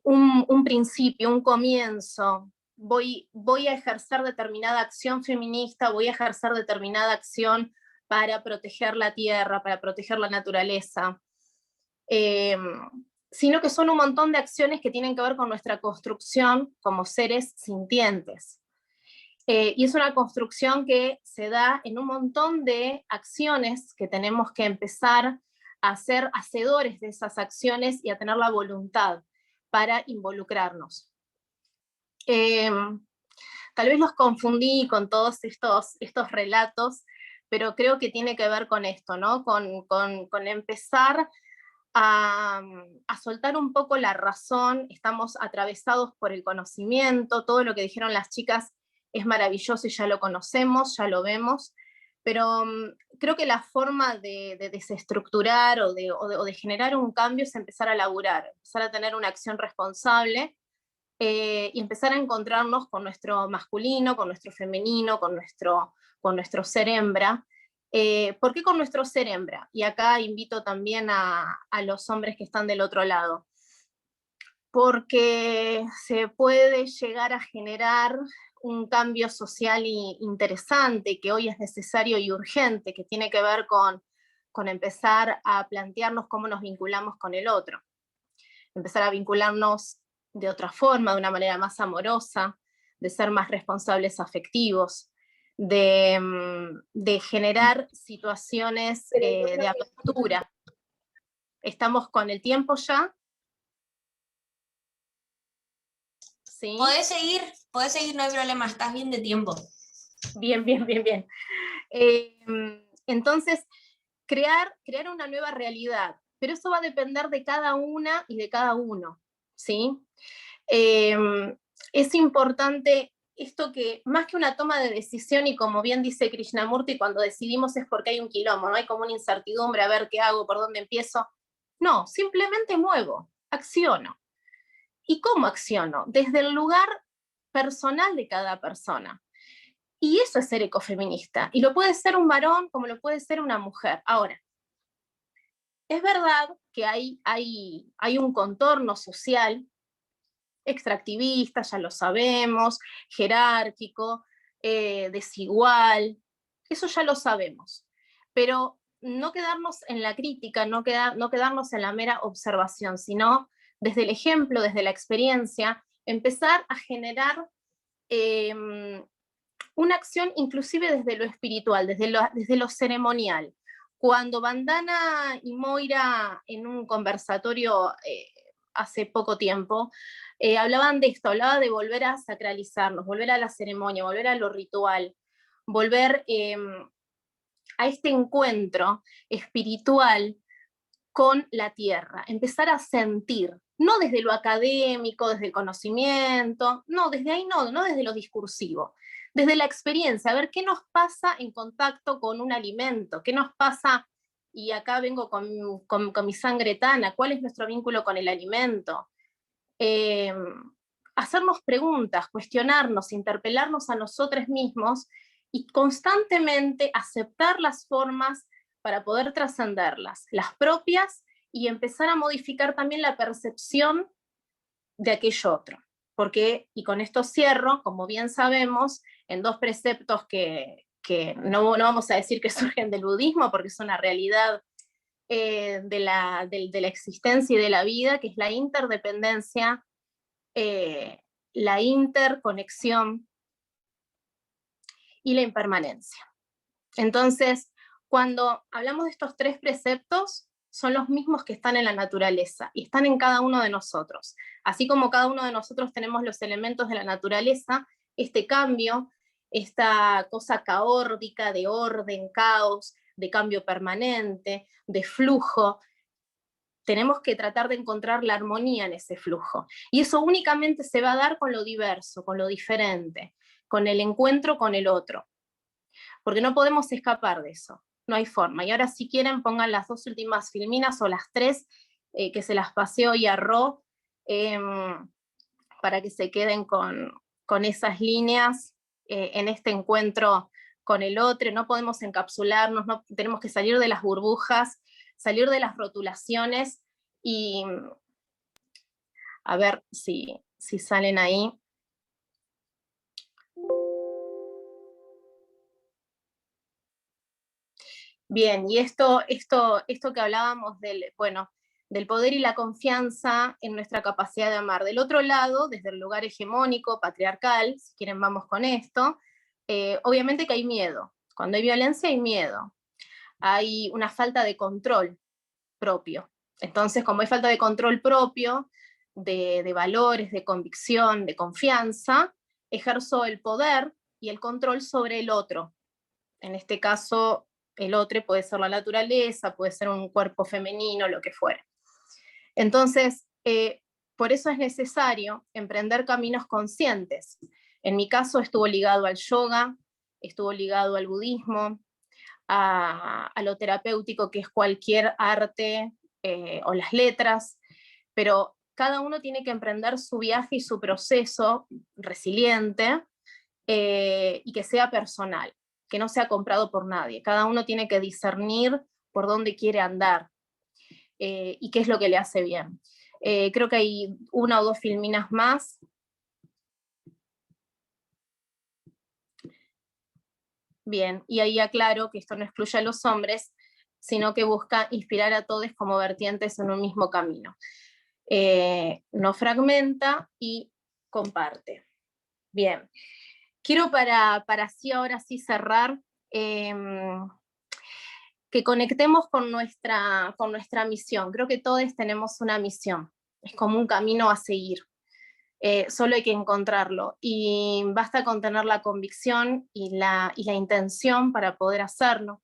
un principio, un comienzo. Voy a ejercer determinada acción feminista, voy a ejercer determinada acción para proteger la tierra, para proteger la naturaleza, sino que son un montón de acciones que tienen que ver con nuestra construcción como seres sintientes. Y es una construcción que se da en un montón de acciones que tenemos que empezar a ser hacedores de esas acciones y a tener la voluntad para involucrarnos. Tal vez los confundí con todos estos relatos, pero creo que tiene que ver con esto, ¿no? Con empezar a soltar un poco la razón. Estamos atravesados por el conocimiento, todo lo que dijeron las chicas es maravilloso y ya lo conocemos, ya lo vemos, pero creo que la forma de desestructurar o de generar un cambio es empezar a laburar, empezar a tener una acción responsable, y empezar a encontrarnos con nuestro masculino, con nuestro femenino, con nuestro ser hembra. ¿Por qué con nuestro ser hembra? Y acá invito también a los hombres que están del otro lado, porque se puede llegar a generar un cambio social interesante, que hoy es necesario y urgente, que tiene que ver con empezar a plantearnos cómo nos vinculamos con el otro, empezar a vincularnos de otra forma, de una manera más amorosa, de ser más responsables afectivos, de generar situaciones de apertura. ¿Estamos con el tiempo ya? ¿Sí? Podés seguir, no hay problema, estás bien de tiempo. Bien. Entonces, crear una nueva realidad, pero eso va a depender de cada una y de cada uno, ¿sí? Es importante esto, que más que una toma de decisión, y como bien dice Krishnamurti, cuando decidimos es porque hay un quilombo, no hay como una incertidumbre, a ver qué hago, por dónde empiezo. No, simplemente muevo, acciono. ¿Y cómo acciono? Desde el lugar personal de cada persona. Y eso es ser ecofeminista. Y lo puede ser un varón como lo puede ser una mujer. Ahora, es verdad que hay un contorno social extractivista, ya lo sabemos, jerárquico, desigual, eso ya lo sabemos. Pero no quedarnos en la crítica, no quedarnos en la mera observación, sino desde el ejemplo, desde la experiencia, empezar a generar una acción inclusive desde lo espiritual, desde lo ceremonial. Cuando Vandana y Moira, en un conversatorio hace poco tiempo, hablaban de esto, hablaba de volver a sacralizarnos, volver a la ceremonia, volver a lo ritual, volver a este encuentro espiritual con la tierra, empezar a sentir, no desde lo académico, desde el conocimiento, no, desde ahí no desde lo discursivo, desde la experiencia, a ver qué nos pasa en contacto con un alimento, qué nos pasa, y acá vengo con mi sangre tana, cuál es nuestro vínculo con el alimento. Hacernos preguntas, cuestionarnos, interpelarnos a nosotros mismos y constantemente aceptar las formas para poder trascenderlas, las propias, y empezar a modificar también la percepción de aquello otro. Porque, y con esto cierro, como bien sabemos, en dos preceptos que no vamos a decir que surgen del budismo, porque es una realidad de la existencia y de la vida, que es la interdependencia, la interconexión y la impermanencia. Entonces, cuando hablamos de estos tres preceptos, son los mismos que están en la naturaleza y están en cada uno de nosotros. Así como cada uno de nosotros tenemos los elementos de la naturaleza, este cambio, esta cosa caórdica de orden, caos, de cambio permanente, de flujo, tenemos que tratar de encontrar la armonía en ese flujo. Y eso únicamente se va a dar con lo diverso, con lo diferente, con el encuentro con el otro. Porque no podemos escapar de eso, no hay forma. Y ahora si quieren pongan las dos últimas filminas o las tres que se las pasé hoy a Ro, para que se queden con esas líneas en este encuentro con el otro. No podemos encapsularnos, no, tenemos que salir de las burbujas, salir de las rotulaciones y a ver si salen ahí. Bien, y esto que hablábamos del poder y la confianza en nuestra capacidad de amar. Del otro lado, desde el lugar hegemónico, patriarcal, si quieren vamos con esto, obviamente que hay miedo. Cuando hay violencia hay miedo. Hay una falta de control propio. Entonces, como hay falta de control propio, de valores, de convicción, de confianza, ejerzo el poder y el control sobre el otro. En este caso, el otro puede ser la naturaleza, puede ser un cuerpo femenino, lo que fuera. Entonces, por eso es necesario emprender caminos conscientes. En mi caso estuvo ligado al yoga, estuvo ligado al budismo, a lo terapéutico, que es cualquier arte o las letras, pero cada uno tiene que emprender su viaje y su proceso resiliente y que sea personal, que no sea comprado por nadie. Cada uno tiene que discernir por dónde quiere andar y qué es lo que le hace bien. Creo que hay una o dos filminas más. Bien, y ahí aclaro que esto no excluye a los hombres, sino que busca inspirar a todos como vertientes en un mismo camino. No fragmenta y comparte. Bien, quiero para así ahora sí cerrar, que conectemos con nuestra misión. Creo que todos tenemos una misión, es como un camino a seguir. Solo hay que encontrarlo, y basta con tener la convicción y la intención para poder hacerlo,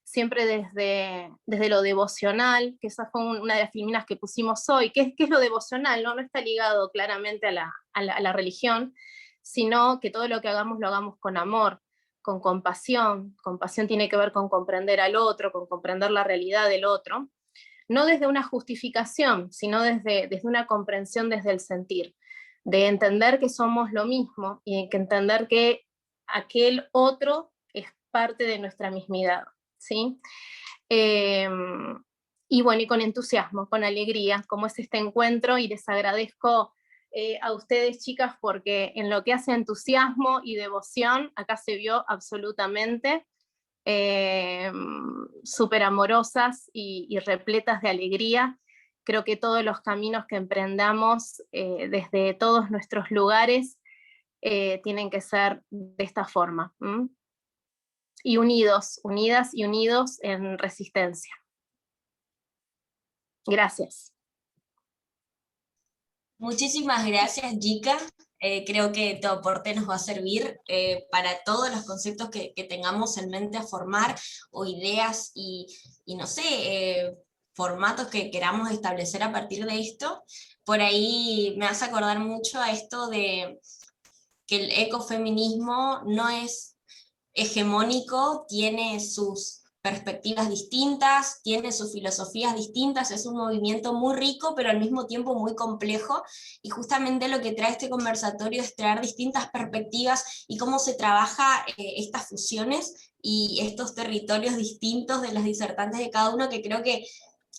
siempre desde lo devocional, que esa fue una de las filminas que pusimos hoy. ¿Qué es lo devocional? No está ligado claramente a la religión, sino que todo lo que hagamos lo hagamos con amor, con compasión. Compasión tiene que ver con comprender al otro, con comprender la realidad del otro, no desde una justificación, sino desde una comprensión desde el sentir, de entender que somos lo mismo y que entender que aquel otro es parte de nuestra mismidad, ¿sí? Y bueno, y con entusiasmo, con alegría, como es este encuentro, y les agradezco a ustedes, chicas, porque en lo que hace entusiasmo y devoción, acá se vio absolutamente súper amorosas y repletas de alegría. Creo que todos los caminos que emprendamos desde todos nuestros lugares tienen que ser de esta forma. Y unidos, unidas y unidos en resistencia. Gracias. Muchísimas gracias, Yika. Creo que tu aporte nos va a servir para todos los conceptos que tengamos en mente a formar, o ideas y no sé, formatos que queramos establecer a partir de esto. Por ahí me hace acordar mucho a esto de que el ecofeminismo no es hegemónico, tiene sus perspectivas distintas, tiene sus filosofías distintas, es un movimiento muy rico, pero al mismo tiempo muy complejo, y justamente lo que trae este conversatorio es traer distintas perspectivas y cómo se trabaja estas fusiones y estos territorios distintos de los disertantes de cada uno, que creo que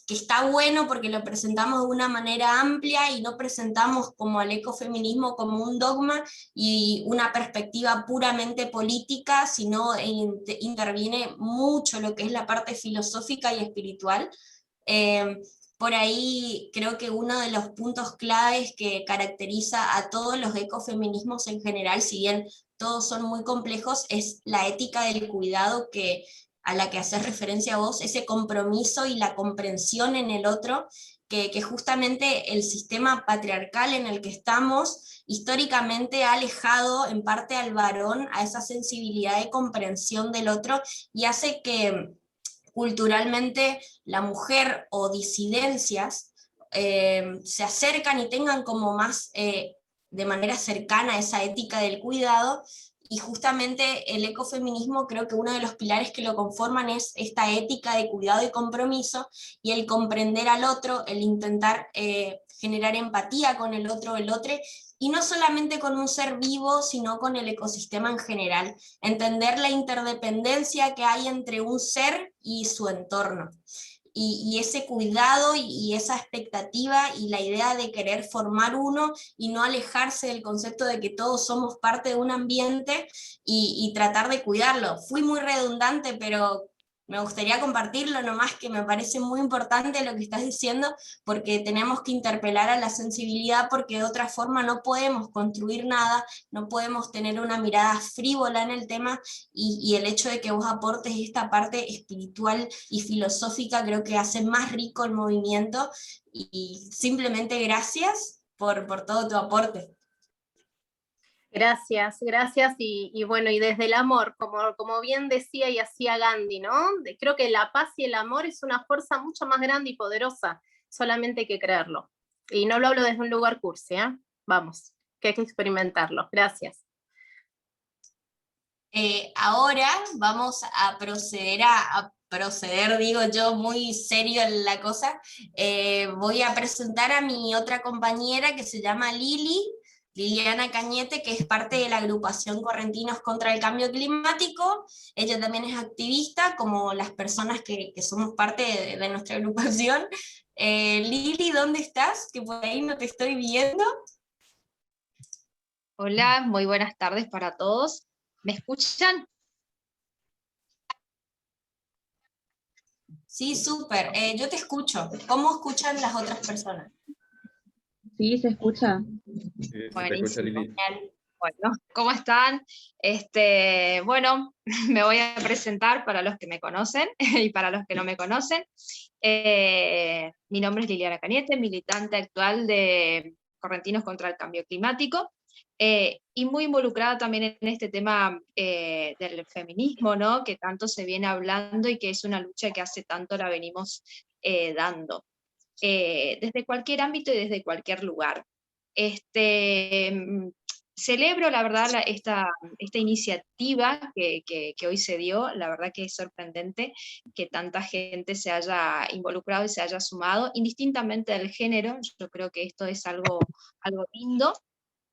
está bueno porque lo presentamos de una manera amplia y no presentamos como al ecofeminismo como un dogma y una perspectiva puramente política, sino interviene mucho lo que es la parte filosófica y espiritual. Eh, por ahí creo que uno de los puntos claves que caracteriza a todos los ecofeminismos en general, si bien todos son muy complejos, es la ética del cuidado a la que haces referencia vos, ese compromiso y la comprensión en el otro, que justamente el sistema patriarcal en el que estamos históricamente ha alejado en parte al varón a esa sensibilidad de comprensión del otro, y hace que culturalmente la mujer o disidencias se acercan y tengan como más de manera cercana esa ética del cuidado, y justamente el ecofeminismo creo que uno de los pilares que lo conforman es esta ética de cuidado y compromiso, y el comprender al otro, el intentar generar empatía con el otro, y no solamente con un ser vivo, sino con el ecosistema en general, entender la interdependencia que hay entre un ser y su entorno. Y ese cuidado y esa expectativa y la idea de querer formar uno y no alejarse del concepto de que todos somos parte de un ambiente y tratar de cuidarlo. Fui muy redundante, pero me gustaría compartirlo nomás, que me parece muy importante lo que estás diciendo, porque tenemos que interpelar a la sensibilidad, porque de otra forma no podemos construir nada, no podemos tener una mirada frívola en el tema, y el hecho de que vos aportes esta parte espiritual y filosófica creo que hace más rico el movimiento, y simplemente gracias por todo tu aporte. Gracias, gracias, y bueno, y desde el amor, como bien decía y hacía Gandhi, ¿no? Creo que la paz y el amor es una fuerza mucho más grande y poderosa, solamente hay que creerlo. Y no lo hablo desde un lugar cursi, ¿eh? Vamos, que hay que experimentarlo. Gracias. Ahora vamos a proceder, digo yo, muy serio en la cosa. Voy a presentar a mi otra compañera que se llama Liliana Cañete, que es parte de la agrupación Correntinos contra el Cambio Climático. Ella también es activista, como las personas que somos parte de nuestra agrupación. Lili, ¿dónde estás? Que por ahí no te estoy viendo. Hola, muy buenas tardes para todos. ¿Me escuchan? Sí, súper. Yo te escucho. ¿Cómo escuchan las otras personas? Sí, se escucha. Sí, se te escucha, Buenísimo. Lili. Bueno, ¿cómo están? Bueno, me voy a presentar para los que me conocen y para los que no me conocen. Mi nombre es Liliana Cañete, militante actual de Correntinos contra el Cambio Climático, y muy involucrada también en este tema del feminismo, ¿no? Que tanto se viene hablando y que es una lucha que hace tanto la venimos dando, desde cualquier ámbito y desde cualquier lugar. Celebro, la verdad, esta iniciativa que hoy se dio. La verdad que es sorprendente que tanta gente se haya involucrado y se haya sumado, indistintamente del género. Yo creo que esto es algo lindo,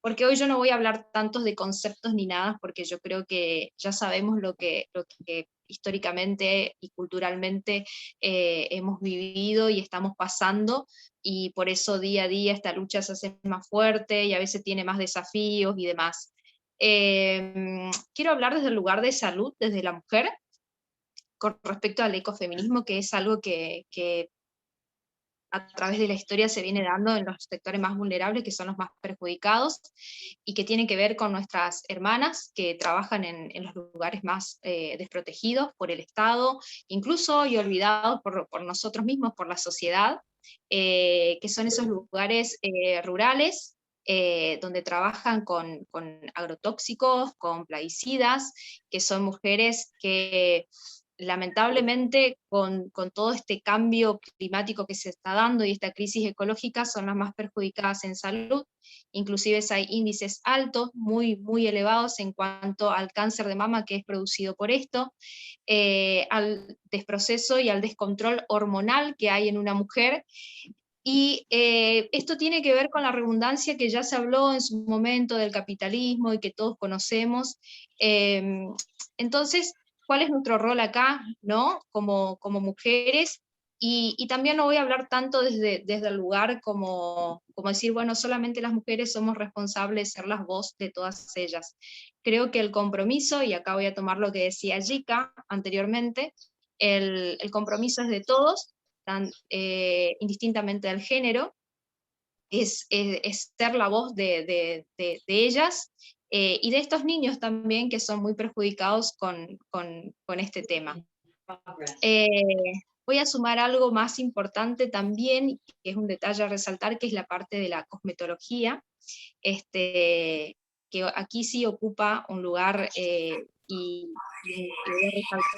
porque hoy yo no voy a hablar tantos de conceptos ni nada, porque yo creo que ya sabemos lo que históricamente y culturalmente hemos vivido y estamos pasando, y por eso día a día esta lucha se hace más fuerte y a veces tiene más desafíos y demás. Quiero hablar desde el lugar de salud, desde la mujer, con respecto al ecofeminismo, que es algo que a través de la historia se viene dando en los sectores más vulnerables, que son los más perjudicados, y que tiene que ver con nuestras hermanas que trabajan en los lugares más desprotegidos por el Estado, incluso y olvidados por nosotros mismos, por la sociedad, que son esos lugares rurales, donde trabajan con agrotóxicos, con plaguicidas, que son mujeres que lamentablemente con todo este cambio climático que se está dando y esta crisis ecológica son las más perjudicadas en salud, inclusive hay índices altos, muy, muy elevados en cuanto al cáncer de mama que es producido por esto, al desproceso y al descontrol hormonal que hay en una mujer. Y esto tiene que ver con la redundancia que ya se habló en su momento del capitalismo y que todos conocemos. Entonces, ¿cuál es nuestro rol acá, ¿no? Como mujeres? Y también no voy a hablar tanto desde el lugar como decir, bueno, solamente las mujeres somos responsables de ser las voces de todas ellas. Creo que el compromiso, y acá voy a tomar lo que decía Yika anteriormente, el compromiso es de todos, indistintamente del género, es ser la voz de ellas, y de estos niños también que son muy perjudicados con este tema. Voy a sumar algo más importante también, que es un detalle a resaltar, que es la parte de la cosmetología, que aquí sí ocupa un lugar, y voy a resaltar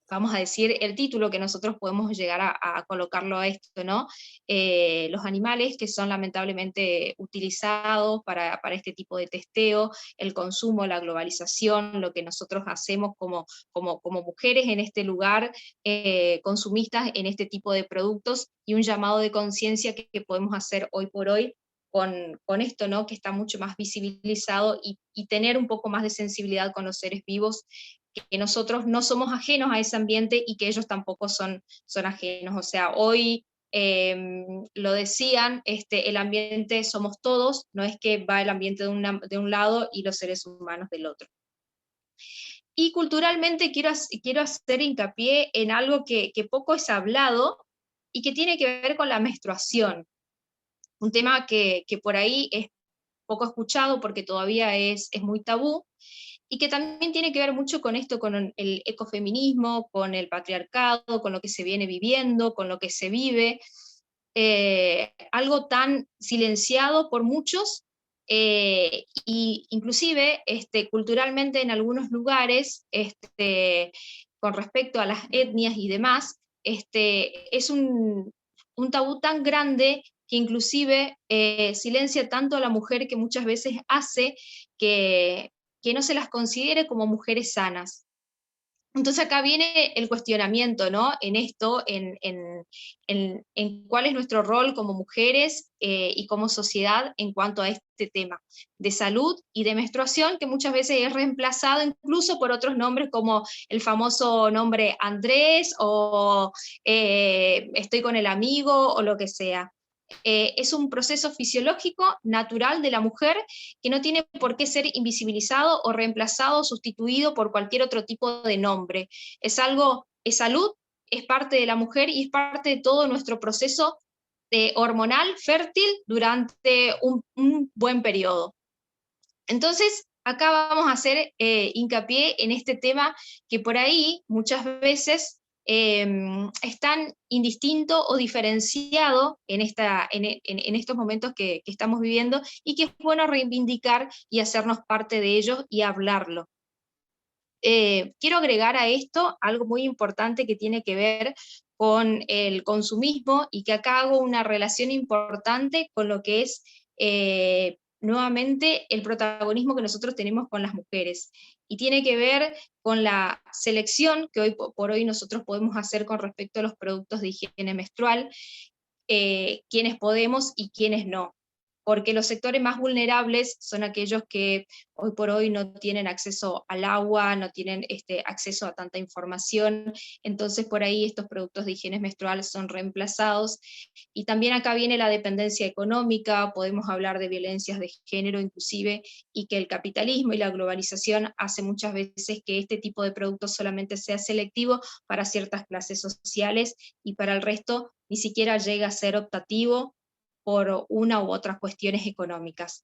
vamos a decir, el título que nosotros podemos llegar a colocarlo a esto, ¿no? Los animales que son lamentablemente utilizados para este tipo de testeo, el consumo, la globalización, lo que nosotros hacemos como mujeres en este lugar, consumistas en este tipo de productos, y un llamado de conciencia que podemos hacer hoy por hoy con esto, ¿no? Que está mucho más visibilizado, y tener un poco más de sensibilidad con los seres vivos, que nosotros no somos ajenos a ese ambiente y que ellos tampoco son ajenos. O sea, hoy lo decían, el ambiente somos todos, no es que va el ambiente de un lado y los seres humanos del otro. Y culturalmente quiero hacer hincapié en algo que poco es hablado y que tiene que ver con la menstruación. Un tema que por ahí es poco escuchado porque todavía es muy tabú, y que también tiene que ver mucho con esto, con el ecofeminismo, con el patriarcado, con lo que se viene viviendo, con lo que se vive, algo tan silenciado por muchos, y inclusive culturalmente en algunos lugares, con respecto a las etnias y demás, es un tabú tan grande que inclusive silencia tanto a la mujer, que muchas veces hace que no se las considere como mujeres sanas. Entonces acá viene el cuestionamiento, ¿no? En esto, en cuál es nuestro rol como mujeres, y como sociedad en cuanto a este tema de salud y de menstruación, que muchas veces es reemplazado incluso por otros nombres, como el famoso nombre Andrés, o estoy con el amigo, o lo que sea. Es un proceso fisiológico, natural de la mujer, que no tiene por qué ser invisibilizado o reemplazado o sustituido por cualquier otro tipo de nombre. Es salud, es parte de la mujer y es parte de todo nuestro proceso hormonal fértil durante un buen periodo. Entonces, acá vamos a hacer hincapié en este tema que por ahí muchas veces es tan indistinto o diferenciado en estos momentos que estamos viviendo, y que es bueno reivindicar y hacernos parte de ellos y hablarlo. Quiero agregar a esto algo muy importante que tiene que ver con el consumismo, y que acá hago una relación importante con lo que es nuevamente el protagonismo que nosotros tenemos con las mujeres, y tiene que ver con la selección que hoy por hoy nosotros podemos hacer con respecto a los productos de higiene menstrual, quiénes podemos y quiénes no, porque los sectores más vulnerables son aquellos que hoy por hoy no tienen acceso al agua, no tienen acceso a tanta información, entonces por ahí estos productos de higiene menstrual son reemplazados. Y también acá viene la dependencia económica, podemos hablar de violencias de género inclusive, y que el capitalismo y la globalización hace muchas veces que este tipo de productos solamente sea selectivo para ciertas clases sociales, y para el resto ni siquiera llega a ser optativo por una u otras cuestiones económicas.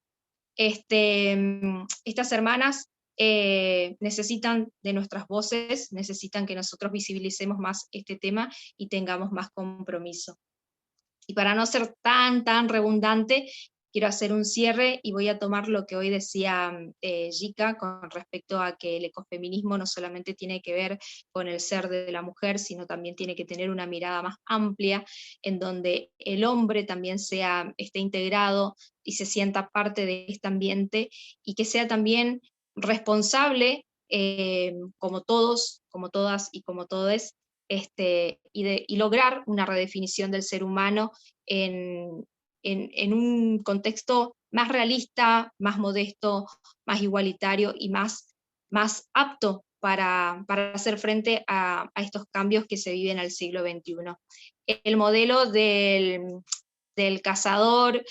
Estas hermanas necesitan de nuestras voces, necesitan que nosotros visibilicemos más este tema y tengamos más compromiso. Y para no ser tan redundante, quiero hacer un cierre y voy a tomar lo que hoy decía Yika con respecto a que el ecofeminismo no solamente tiene que ver con el ser de la mujer, sino también tiene que tener una mirada más amplia, en donde el hombre también esté integrado y se sienta parte de este ambiente, y que sea también responsable, como todos, como todas y como todes, y lograr una redefinición del ser humano en un contexto más realista, más modesto, más igualitario y más apto para hacer frente a estos cambios que se viven al siglo XXI. El modelo del cazador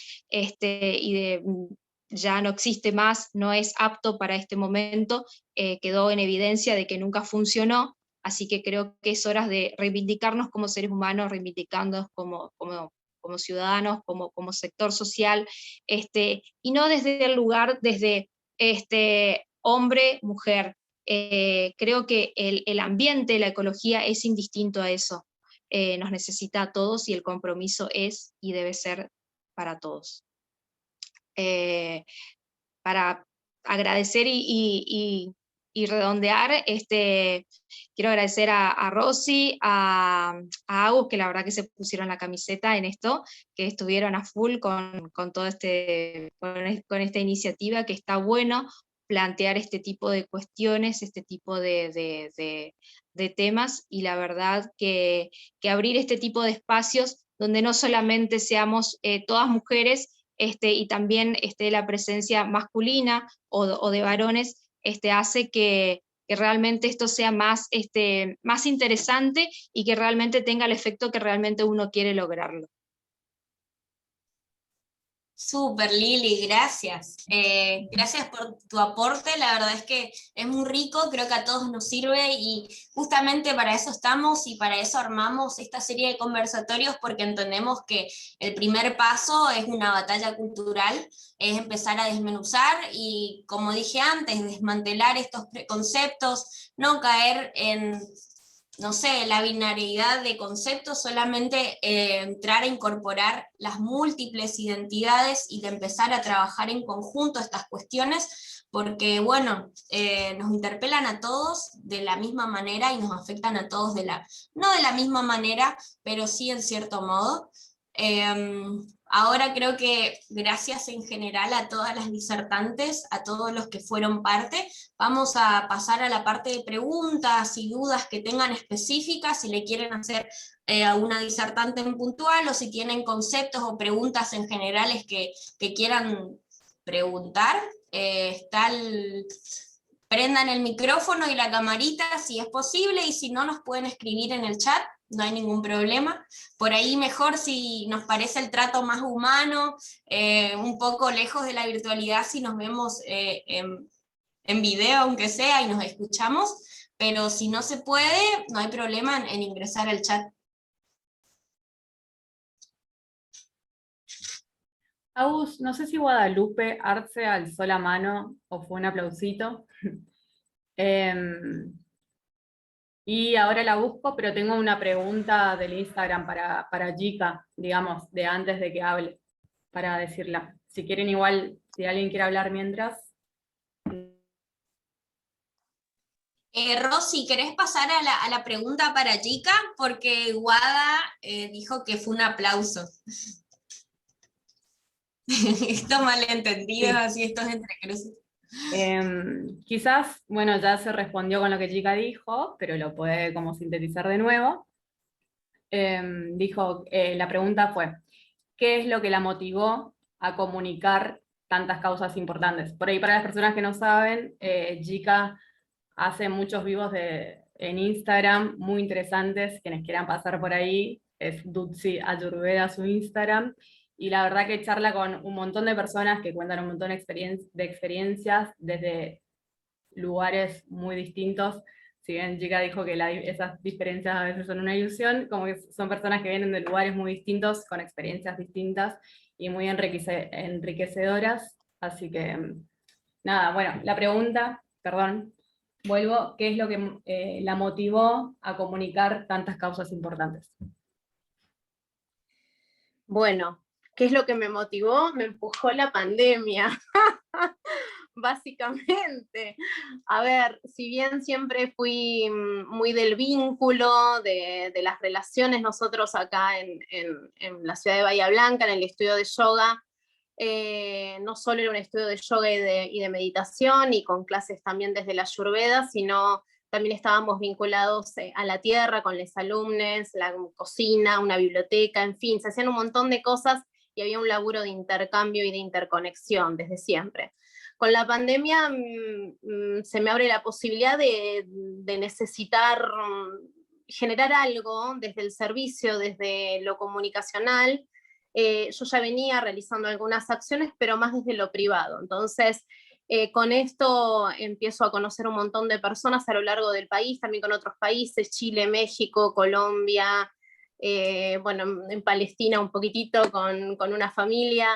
ya no existe más, no es apto para este momento, quedó en evidencia de que nunca funcionó, así que creo que es hora de reivindicarnos como seres humanos, reivindicarnos como ciudadanos, como sector social, y no desde el lugar, desde hombre, mujer. Creo que el ambiente, la ecología es indistinto a eso. Nos necesita a todos y el compromiso es y debe ser para todos. Para agradecer y redondear, quiero agradecer a Rosy, a Agus, que la verdad que se pusieron la camiseta en esto, que estuvieron a full con esta iniciativa, que está bueno plantear este tipo de cuestiones, este tipo de temas, y la verdad que abrir este tipo de espacios donde no solamente seamos todas mujeres, y también la presencia masculina o de varones, hace que realmente esto sea más interesante y que realmente tenga el efecto que realmente uno quiere lograrlo. Súper, Lili, gracias. Gracias por tu aporte, la verdad es que es muy rico, creo que a todos nos sirve y justamente para eso estamos y para eso armamos esta serie de conversatorios, porque entendemos que el primer paso es una batalla cultural, es empezar a desmenuzar y, como dije antes, desmantelar estos preconceptos, no caer en, no sé, la binariedad de conceptos, solamente entrar a incorporar las múltiples identidades y de empezar a trabajar en conjunto estas cuestiones, porque bueno, nos interpelan a todos de la misma manera y nos afectan a todos no de la misma manera, pero sí en cierto modo. Ahora creo que gracias en general a todas las disertantes, a todos los que fueron parte. Vamos a pasar a la parte de preguntas y dudas que tengan específicas, si le quieren hacer a una disertante en puntual, o si tienen conceptos o preguntas en generales que quieran preguntar. Prendan el micrófono y la camarita si es posible, y si no, nos pueden escribir en el chat, no hay ningún problema. Por ahí mejor, si nos parece el trato más humano, un poco lejos de la virtualidad, si nos vemos en video, aunque sea, y nos escuchamos, pero si no se puede, no hay problema en ingresar al chat. Agus, no sé si Guadalupe Arce alzó la mano o fue un aplausito. Y ahora la busco, pero tengo una pregunta del Instagram para Yika, digamos, de antes de que hable, para decirla. Si quieren igual, si alguien quiere hablar mientras. Rosy, ¿querés pasar a la pregunta para Yika? Porque Guada dijo que fue un aplauso. Esto malentendido, Sí. así estos entrecruces. Quizás, bueno, ya se respondió con lo que Yika dijo, pero lo puede como sintetizar de nuevo. Dijo, la pregunta fue, ¿qué es lo que la motivó a comunicar tantas causas importantes? Por ahí, para las personas que no saben, Yika hace muchos vivos en Instagram muy interesantes, quienes quieran pasar por ahí, es Dutsi Ayurveda su Instagram, y la verdad que charla con un montón de personas que cuentan un montón de experiencias desde lugares muy distintos. Si bien Chica dijo que esas diferencias a veces son una ilusión, como que son personas que vienen de lugares muy distintos, con experiencias distintas y muy enriquecedoras. Así que, nada, bueno, la pregunta, perdón, vuelvo, ¿qué es lo que la motivó a comunicar tantas causas importantes? Bueno, ¿Qué es lo que me motivó? Me empujó la pandemia, básicamente. A ver, si bien siempre fui muy del vínculo, de las relaciones, nosotros acá en la ciudad de Bahía Blanca, en el estudio de yoga, no solo era un estudio de yoga y de meditación, y con clases también desde la Ayurveda, sino también estábamos vinculados a la tierra, con los alumnos, la cocina, una biblioteca, en fin, se hacían un montón de cosas y había un laburo de intercambio y de interconexión desde siempre. Con la pandemia se me abre la posibilidad de necesitar generar algo desde el servicio, desde lo comunicacional. Yo ya venía realizando algunas acciones, pero más desde lo privado. Entonces, con esto empiezo a conocer un montón de personas a lo largo del país, también con otros países, Chile, México, Colombia, bueno, en Palestina un poquitito con una familia,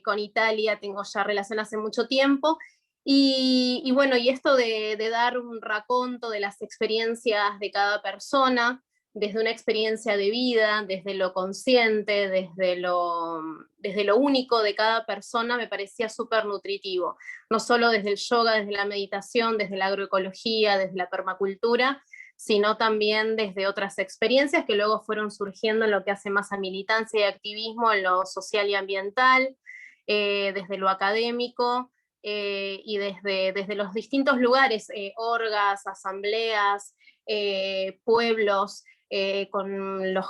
con Italia tengo ya relación hace mucho tiempo, y bueno, y esto de dar un raconto de las experiencias de cada persona, desde una experiencia de vida, desde lo consciente, desde lo único de cada persona, me parecía súper nutritivo, no solo desde el yoga, desde la meditación, desde la agroecología, desde la permacultura, sino también desde otras experiencias que luego fueron surgiendo en lo que hace más a militancia y activismo, en lo social y ambiental, desde lo académico, y desde los distintos lugares, orgas, asambleas, pueblos, con los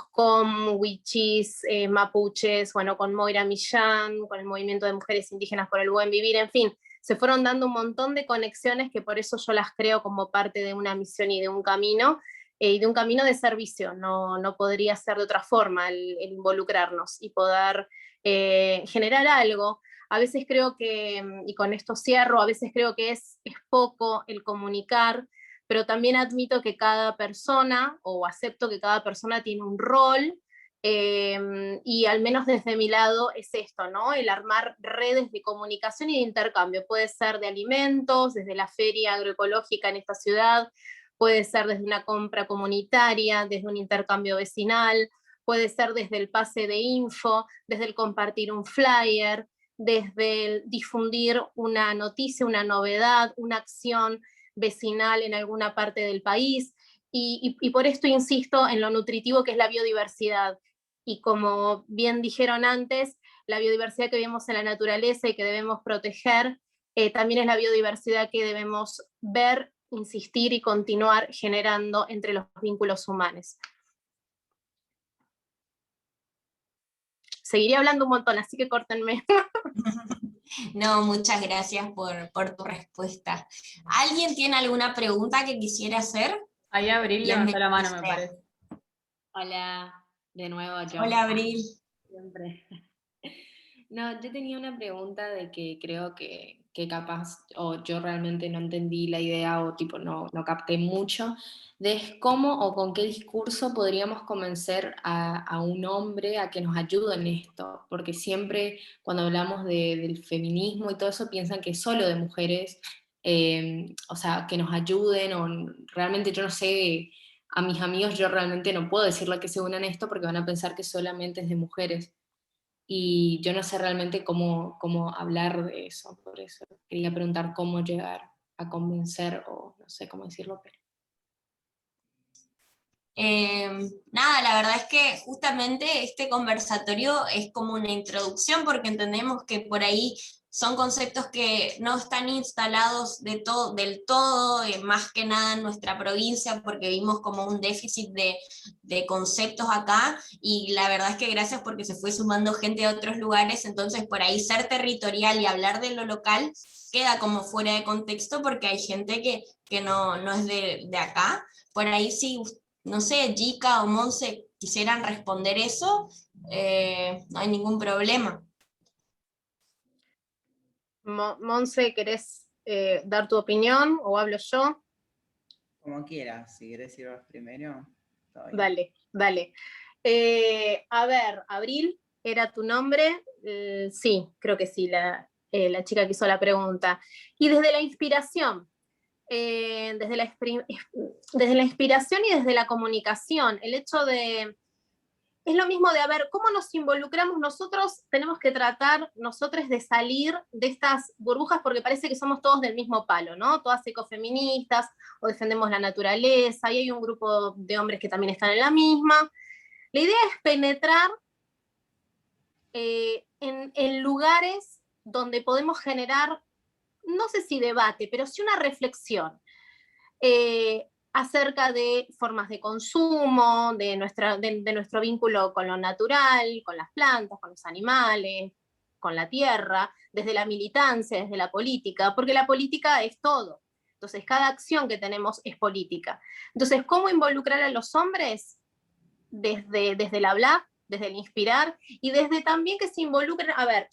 wichis, mapuches, bueno, con Moira Millán, con el movimiento de mujeres indígenas por el buen vivir, en fin, se fueron dando un montón de conexiones que por eso yo las creo como parte de una misión y de un camino de servicio. No podría ser de otra forma el involucrarnos y poder generar algo. A veces creo que, y con esto cierro, a veces creo que es poco el comunicar, pero también admito que cada persona, o acepto que cada persona tiene un rol, y al menos desde mi lado es esto, ¿no? El armar redes de comunicación y de intercambio. Puede ser de alimentos, desde la feria agroecológica en esta ciudad, puede ser desde una compra comunitaria, desde un intercambio vecinal, puede ser desde el pase de info, desde el compartir un flyer, desde el difundir una noticia, una novedad, una acción vecinal en alguna parte del país, y por esto insisto en lo nutritivo que es la biodiversidad. Y como bien dijeron antes, la biodiversidad que vemos en la naturaleza y que debemos proteger, también es la biodiversidad que debemos ver, insistir y continuar generando entre los vínculos humanos. Seguiría hablando un montón, así que córtenme. No, muchas gracias por tu respuesta. ¿Alguien tiene alguna pregunta que quisiera hacer? Ahí Abril levantó la mano, me parece. Hola, de nuevo yo. Hola, Abril. Siempre. No, yo tenía una pregunta de que creo que capaz, o yo realmente no entendí la idea, o tipo no capté mucho, de cómo o con qué discurso podríamos convencer a un hombre a que nos ayude en esto, porque siempre cuando hablamos del feminismo y todo eso piensan que es solo de mujeres, o sea, que nos ayuden, o realmente yo no sé, a mis amigos yo realmente no puedo decirle que se unan a esto porque van a pensar que solamente es de mujeres. Y yo no sé realmente cómo hablar de eso, por eso quería preguntar cómo llegar a convencer, o no sé cómo decirlo, pero... Nada, la verdad es que justamente este conversatorio es como una introducción porque entendemos que por ahí son conceptos que no están instalados del todo, más que nada en nuestra provincia, porque vimos como un déficit de conceptos acá, y la verdad es que gracias porque se fue sumando gente de otros lugares, entonces por ahí ser territorial y hablar de lo local queda como fuera de contexto porque hay gente que no es de acá. Por ahí sí, no sé, Jica o Monse quisieran responder eso, no hay ningún problema. Monse, ¿querés dar tu opinión o hablo yo? Como quieras, si querés ir vos primero. Dale. A ver, Abril, ¿era tu nombre? Sí, creo que sí, la chica que hizo la pregunta. Y desde la inspiración, desde la inspiración y desde la comunicación, el hecho de es lo mismo de, a ver, ¿cómo nos involucramos? Nosotros tenemos que tratar, nosotros, de salir de estas burbujas, porque parece que somos todos del mismo palo, ¿no? Todas ecofeministas, o defendemos la naturaleza, y hay un grupo de hombres que también están en la misma. La idea es penetrar en lugares donde podemos generar, no sé si debate, pero sí una reflexión acerca de formas de consumo, de nuestro vínculo con lo natural, con las plantas, con los animales, con la tierra, desde la militancia, desde la política, porque la política es todo. Entonces, cada acción que tenemos es política. Entonces, ¿cómo involucrar a los hombres? Desde el hablar, desde el inspirar, y desde también que se involucren, a ver,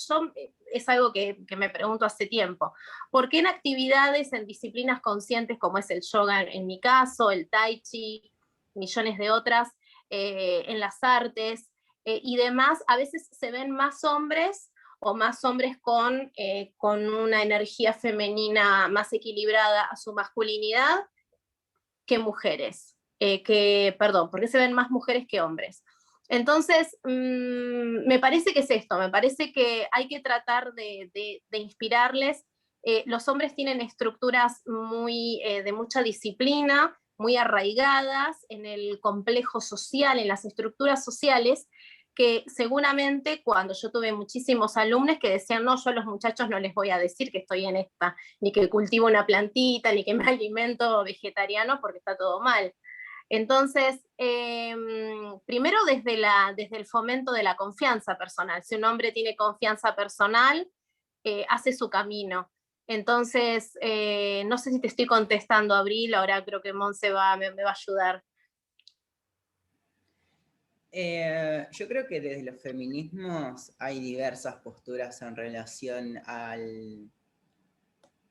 es algo que me pregunto hace tiempo, ¿por qué en actividades, en disciplinas conscientes como es el yoga en mi caso, el tai chi, millones de otras, en las artes y demás, a veces se ven más hombres o más hombres con una energía femenina más equilibrada a su masculinidad que mujeres? ¿Por qué se ven más mujeres que hombres? Entonces, me parece que es esto, me parece que hay que tratar de inspirarles. Los hombres tienen estructuras de mucha disciplina, muy arraigadas en el complejo social, en las estructuras sociales, que seguramente cuando yo tuve muchísimos alumnos que decían, no, yo a los muchachos no les voy a decir que estoy en esta, ni que cultivo una plantita, ni que me alimento vegetariano porque está todo mal. Entonces, primero desde el fomento de la confianza personal. Si un hombre tiene confianza personal, hace su camino. Entonces, no sé si te estoy contestando, Abril, ahora creo que Monse me va a ayudar. Yo creo que desde los feminismos hay diversas posturas en relación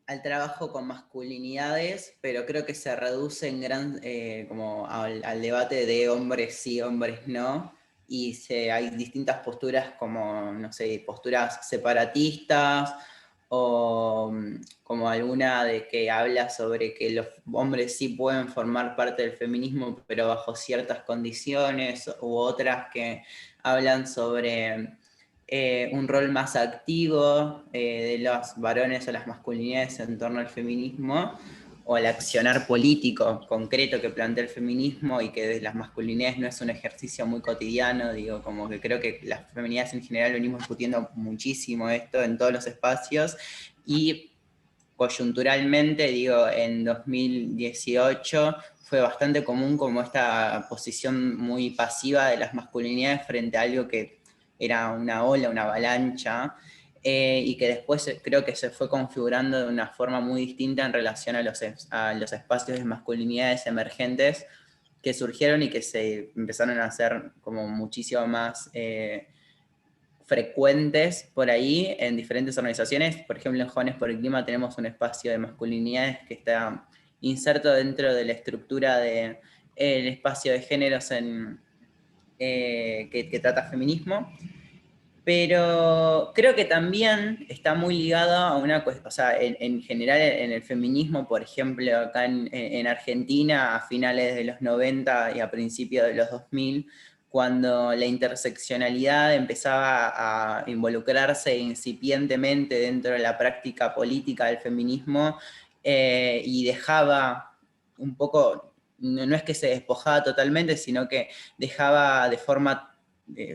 al trabajo con masculinidades, pero creo que se reduce en como al debate de hombres sí, hombres no, y hay distintas posturas como, no sé, posturas separatistas, o como alguna de que habla sobre que los hombres sí pueden formar parte del feminismo, pero bajo ciertas condiciones, u otras que hablan sobre un rol más activo de los varones o las masculinidades en torno al feminismo, o al accionar político concreto que plantea el feminismo, y que de las masculinidades no es un ejercicio muy cotidiano, digo, como que creo que las feminidades en general venimos discutiendo muchísimo esto en todos los espacios, y coyunturalmente, digo, en 2018 fue bastante común como esta posición muy pasiva de las masculinidades frente a algo que era una ola, una avalancha, y que después creo que se fue configurando de una forma muy distinta en relación a los espacios de masculinidades emergentes que surgieron y que se empezaron a hacer como muchísimo más frecuentes por ahí en diferentes organizaciones. Por ejemplo, en Jóvenes por el Clima tenemos un espacio de masculinidades que está inserto dentro de la estructura del espacio de géneros que trata feminismo. Pero creo que también está muy ligado a una cuestión, o sea, en general en el feminismo, por ejemplo, acá en Argentina, a finales de los 90 y a principios de los 2000, cuando la interseccionalidad empezaba a involucrarse incipientemente dentro de la práctica política del feminismo, y dejaba un poco, no es que se despojaba totalmente, sino que dejaba de forma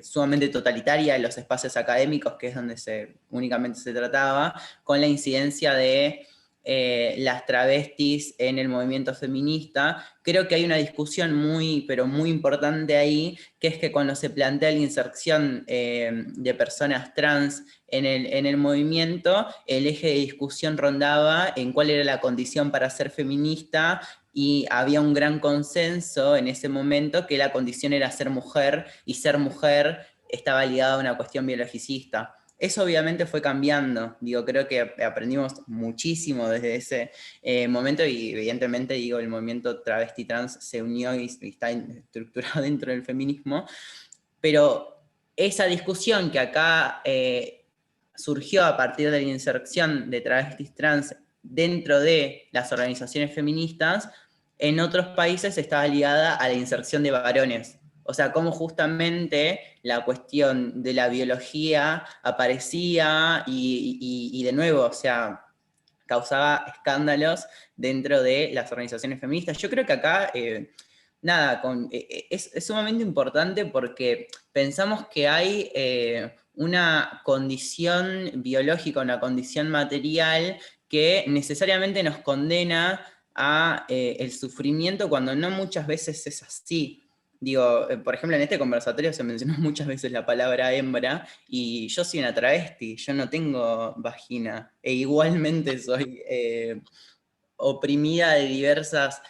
sumamente totalitaria en los espacios académicos, que es donde únicamente se trataba, con la incidencia de las travestis en el movimiento feminista. Creo que hay una discusión pero muy importante ahí, que es que cuando se plantea la inserción de personas trans en el movimiento, el eje de discusión rondaba en cuál era la condición para ser feminista, y había un gran consenso en ese momento que la condición era ser mujer, y ser mujer estaba ligado a una cuestión biologicista. Eso obviamente fue cambiando, digo, creo que aprendimos muchísimo desde ese momento, y evidentemente, digo, el movimiento travesti trans se unió y está estructurado dentro del feminismo, pero esa discusión que acá surgió a partir de la inserción de travestis trans dentro de las organizaciones feministas, en otros países estaba ligada a la inserción de varones. O sea, cómo justamente la cuestión de la biología aparecía y de nuevo, o sea, causaba escándalos dentro de las organizaciones feministas. Yo creo que acá, nada, es sumamente importante porque pensamos que hay una condición biológica, una condición material que necesariamente nos condena a el sufrimiento cuando no muchas veces es así. Digo, por ejemplo, en este conversatorio se mencionó muchas veces la palabra hembra y yo soy una travesti, yo no tengo vagina e igualmente soy oprimida de diversas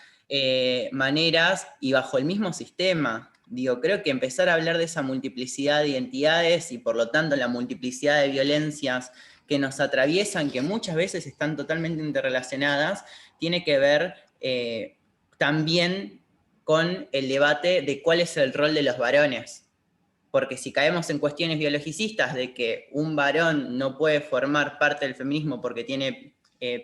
maneras y bajo el mismo sistema. Digo, creo que empezar a hablar de esa multiplicidad de identidades y por lo tanto la multiplicidad de violencias que nos atraviesan, que muchas veces están totalmente interrelacionadas, tiene que ver también con el debate de cuál es el rol de los varones. Porque si caemos en cuestiones biologicistas de que un varón no puede formar parte del feminismo porque tiene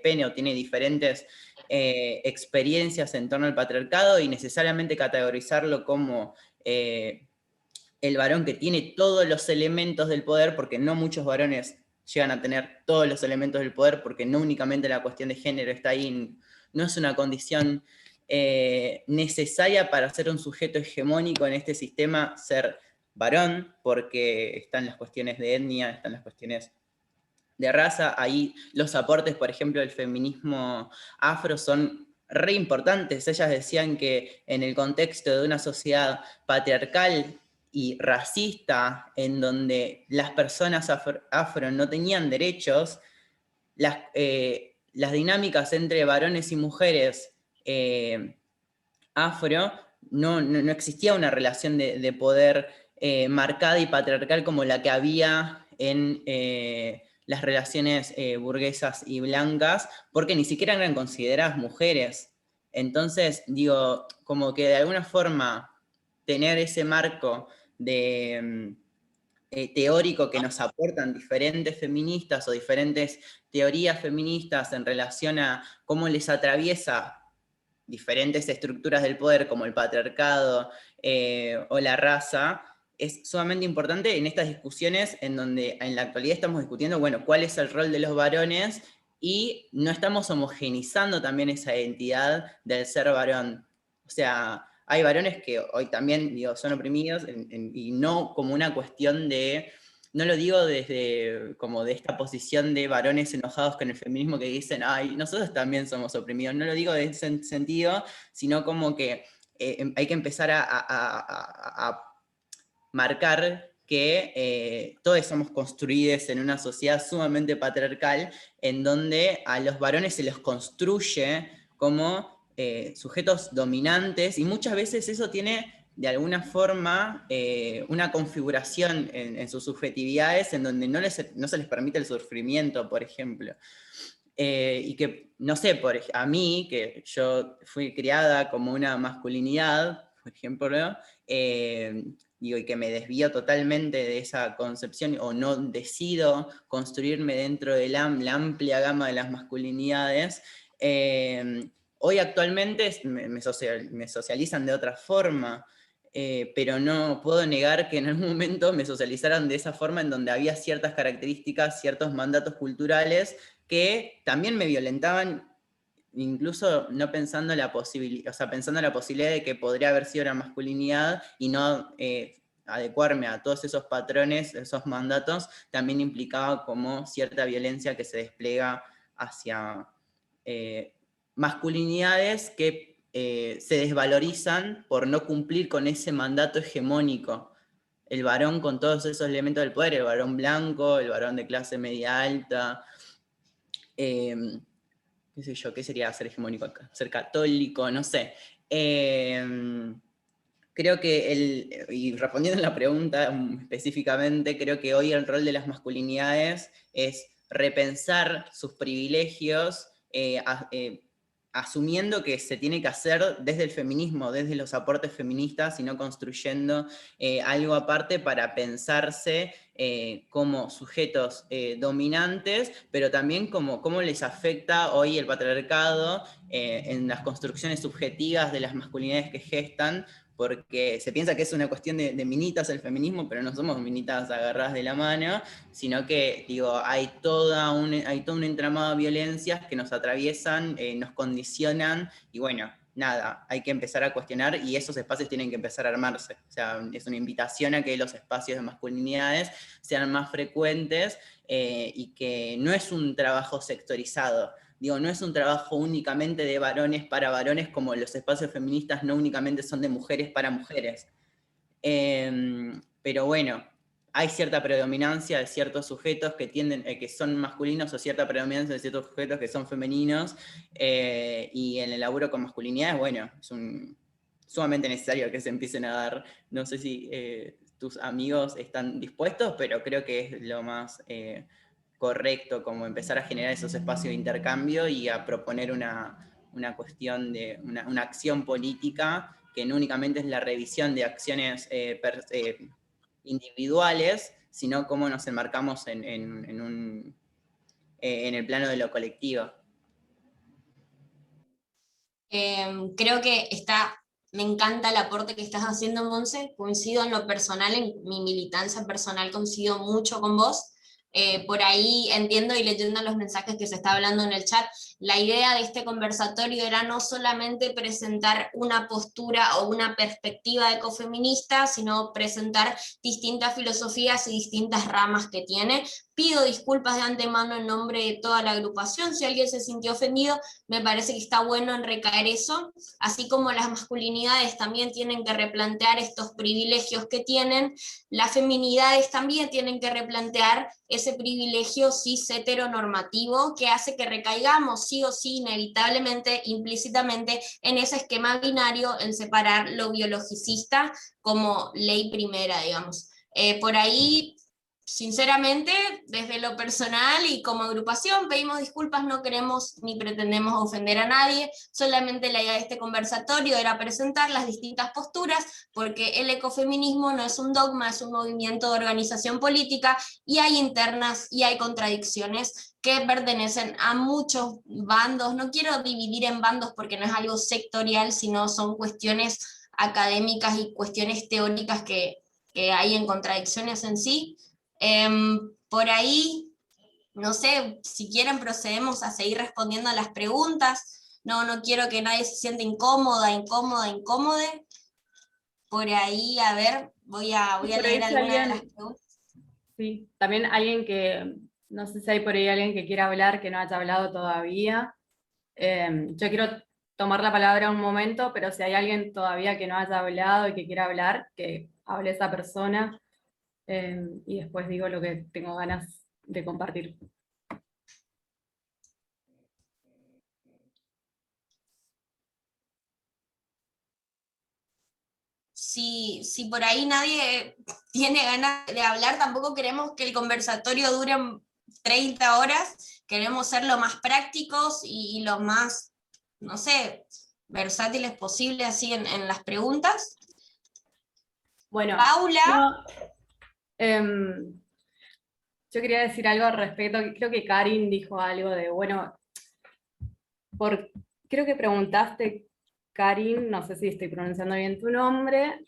pene o tiene diferentes experiencias en torno al patriarcado y necesariamente categorizarlo como el varón que tiene todos los elementos del poder, porque no muchos varones llegan a tener todos los elementos del poder, porque no únicamente la cuestión de género está ahí, no es una condición necesaria para ser un sujeto hegemónico en este sistema, ser varón, porque están las cuestiones de etnia, están las cuestiones de raza. Ahí los aportes, por ejemplo, del feminismo afro son re importantes. Ellas decían que en el contexto de una sociedad patriarcal y racista, en donde las personas afro no tenían derechos, las dinámicas entre varones y mujeres afro, no existía una relación de poder marcada y patriarcal como la que había en las relaciones burguesas y blancas, porque ni siquiera eran consideradas mujeres. Entonces, digo, como que de alguna forma tener ese marco de teórico que nos aportan diferentes feministas o diferentes teorías feministas en relación a cómo les atraviesa diferentes estructuras del poder como el patriarcado o la raza, es sumamente importante en estas discusiones en donde en la actualidad estamos discutiendo, bueno, cuál es el rol de los varones y no estamos homogenizando también esa identidad del ser varón. O sea, hay varones que hoy también, digo, son oprimidos y no como una cuestión de, no lo digo desde como de esta posición de varones enojados con el feminismo que dicen, ay, nosotros también somos oprimidos, no lo digo de ese sentido, sino como que hay que empezar a marcar que todos somos construidos en una sociedad sumamente patriarcal en donde a los varones se los construye como sujetos dominantes y muchas veces eso tiene de alguna forma una configuración en sus subjetividades en donde no se les permite el sufrimiento, por ejemplo. Y que, no sé, a mí, que yo fui criada como una masculinidad, por ejemplo, digo, y que me desvío totalmente de esa concepción o no decido construirme dentro de la amplia gama de las masculinidades, hoy actualmente me socializan de otra forma, pero no puedo negar que en algún momento me socializaron de esa forma en donde había ciertas características, ciertos mandatos culturales que también me violentaban, incluso no pensando la posibilidad, o sea, pensando la posibilidad de que podría haber sido una masculinidad y no adecuarme a todos esos patrones, esos mandatos, también implicaba como cierta violencia que se despliega hacia masculinidades que se desvalorizan por no cumplir con ese mandato hegemónico. El varón con todos esos elementos del poder, el varón blanco, el varón de clase media alta, qué sé yo, ¿qué sería ser hegemónico acá? Ser católico, no sé. Creo que, y respondiendo a la pregunta específicamente, creo que hoy el rol de las masculinidades es repensar sus privilegios, asumiendo que se tiene que hacer desde el feminismo, desde los aportes feministas, y no construyendo algo aparte para pensarse como sujetos dominantes, pero también como cómo les afecta hoy el patriarcado en las construcciones subjetivas de las masculinidades que gestan, porque se piensa que es una cuestión de minitas el feminismo, pero no somos minitas agarradas de la mano, sino que, digo, hay todo un entramado de violencias que nos atraviesan, nos condicionan, y bueno, nada, hay que empezar a cuestionar, y esos espacios tienen que empezar a armarse. O sea, es una invitación a que los espacios de masculinidades sean más frecuentes, y que no es un trabajo sectorizado. Digo, no es un trabajo únicamente de varones para varones, como los espacios feministas no únicamente son de mujeres para mujeres. Pero bueno, hay cierta predominancia de ciertos sujetos que que son masculinos, o cierta predominancia de ciertos sujetos que son femeninos, y en el laburo con masculinidades, bueno, es sumamente necesario que se empiecen a dar. No sé si tus amigos están dispuestos, pero creo que es lo más correcto, como empezar a generar esos espacios de intercambio y a proponer una cuestión de una acción política que no únicamente es la revisión de acciones individuales, sino cómo nos enmarcamos en el plano de lo colectivo. Creo que me encanta el aporte que estás haciendo, Monse. Coincido en lo personal, en mi militancia personal, coincido mucho con vos. Por ahí entiendo, y leyendo los mensajes que se está hablando en el chat, la idea de este conversatorio era no solamente presentar una postura o una perspectiva ecofeminista, sino presentar distintas filosofías y distintas ramas que tiene. Pido disculpas de antemano en nombre de toda la agrupación, si alguien se sintió ofendido, me parece que está bueno en recaer eso, así como las masculinidades también tienen que replantear estos privilegios que tienen, las feminidades también tienen que replantear ese privilegio cis heteronormativo que hace que recaigamos sí o sí, inevitablemente, implícitamente, en ese esquema binario, en separar lo biologicista como ley primera, digamos. Por ahí, sinceramente, desde lo personal y como agrupación, pedimos disculpas, no queremos ni pretendemos ofender a nadie, solamente la idea de este conversatorio era presentar las distintas posturas, porque el ecofeminismo no es un dogma, es un movimiento de organización política, y hay internas y hay contradicciones que pertenecen a muchos bandos. No quiero dividir en bandos porque no es algo sectorial, sino son cuestiones académicas y cuestiones teóricas que hay en contradicciones en sí. Por ahí, no sé, si quieren procedemos a seguir respondiendo a las preguntas. No quiero que nadie se sienta incómode. Por ahí, a ver, voy a leer algunas de las preguntas. Sí, también alguien que, no sé si hay por ahí alguien que quiera hablar, que no haya hablado todavía. Yo quiero tomar la palabra un momento, pero si hay alguien todavía que no haya hablado y que quiera hablar, que hable esa persona. Y después digo lo que tengo ganas de compartir. Si por ahí nadie tiene ganas de hablar, tampoco queremos que el conversatorio dure 30 horas, queremos ser lo más prácticos y lo más, no sé, versátiles posible así en las preguntas. Bueno, Paula. Yo quería decir algo al respecto, creo que Karin dijo algo de, bueno, creo que preguntaste, Karin, no sé si estoy pronunciando bien tu nombre,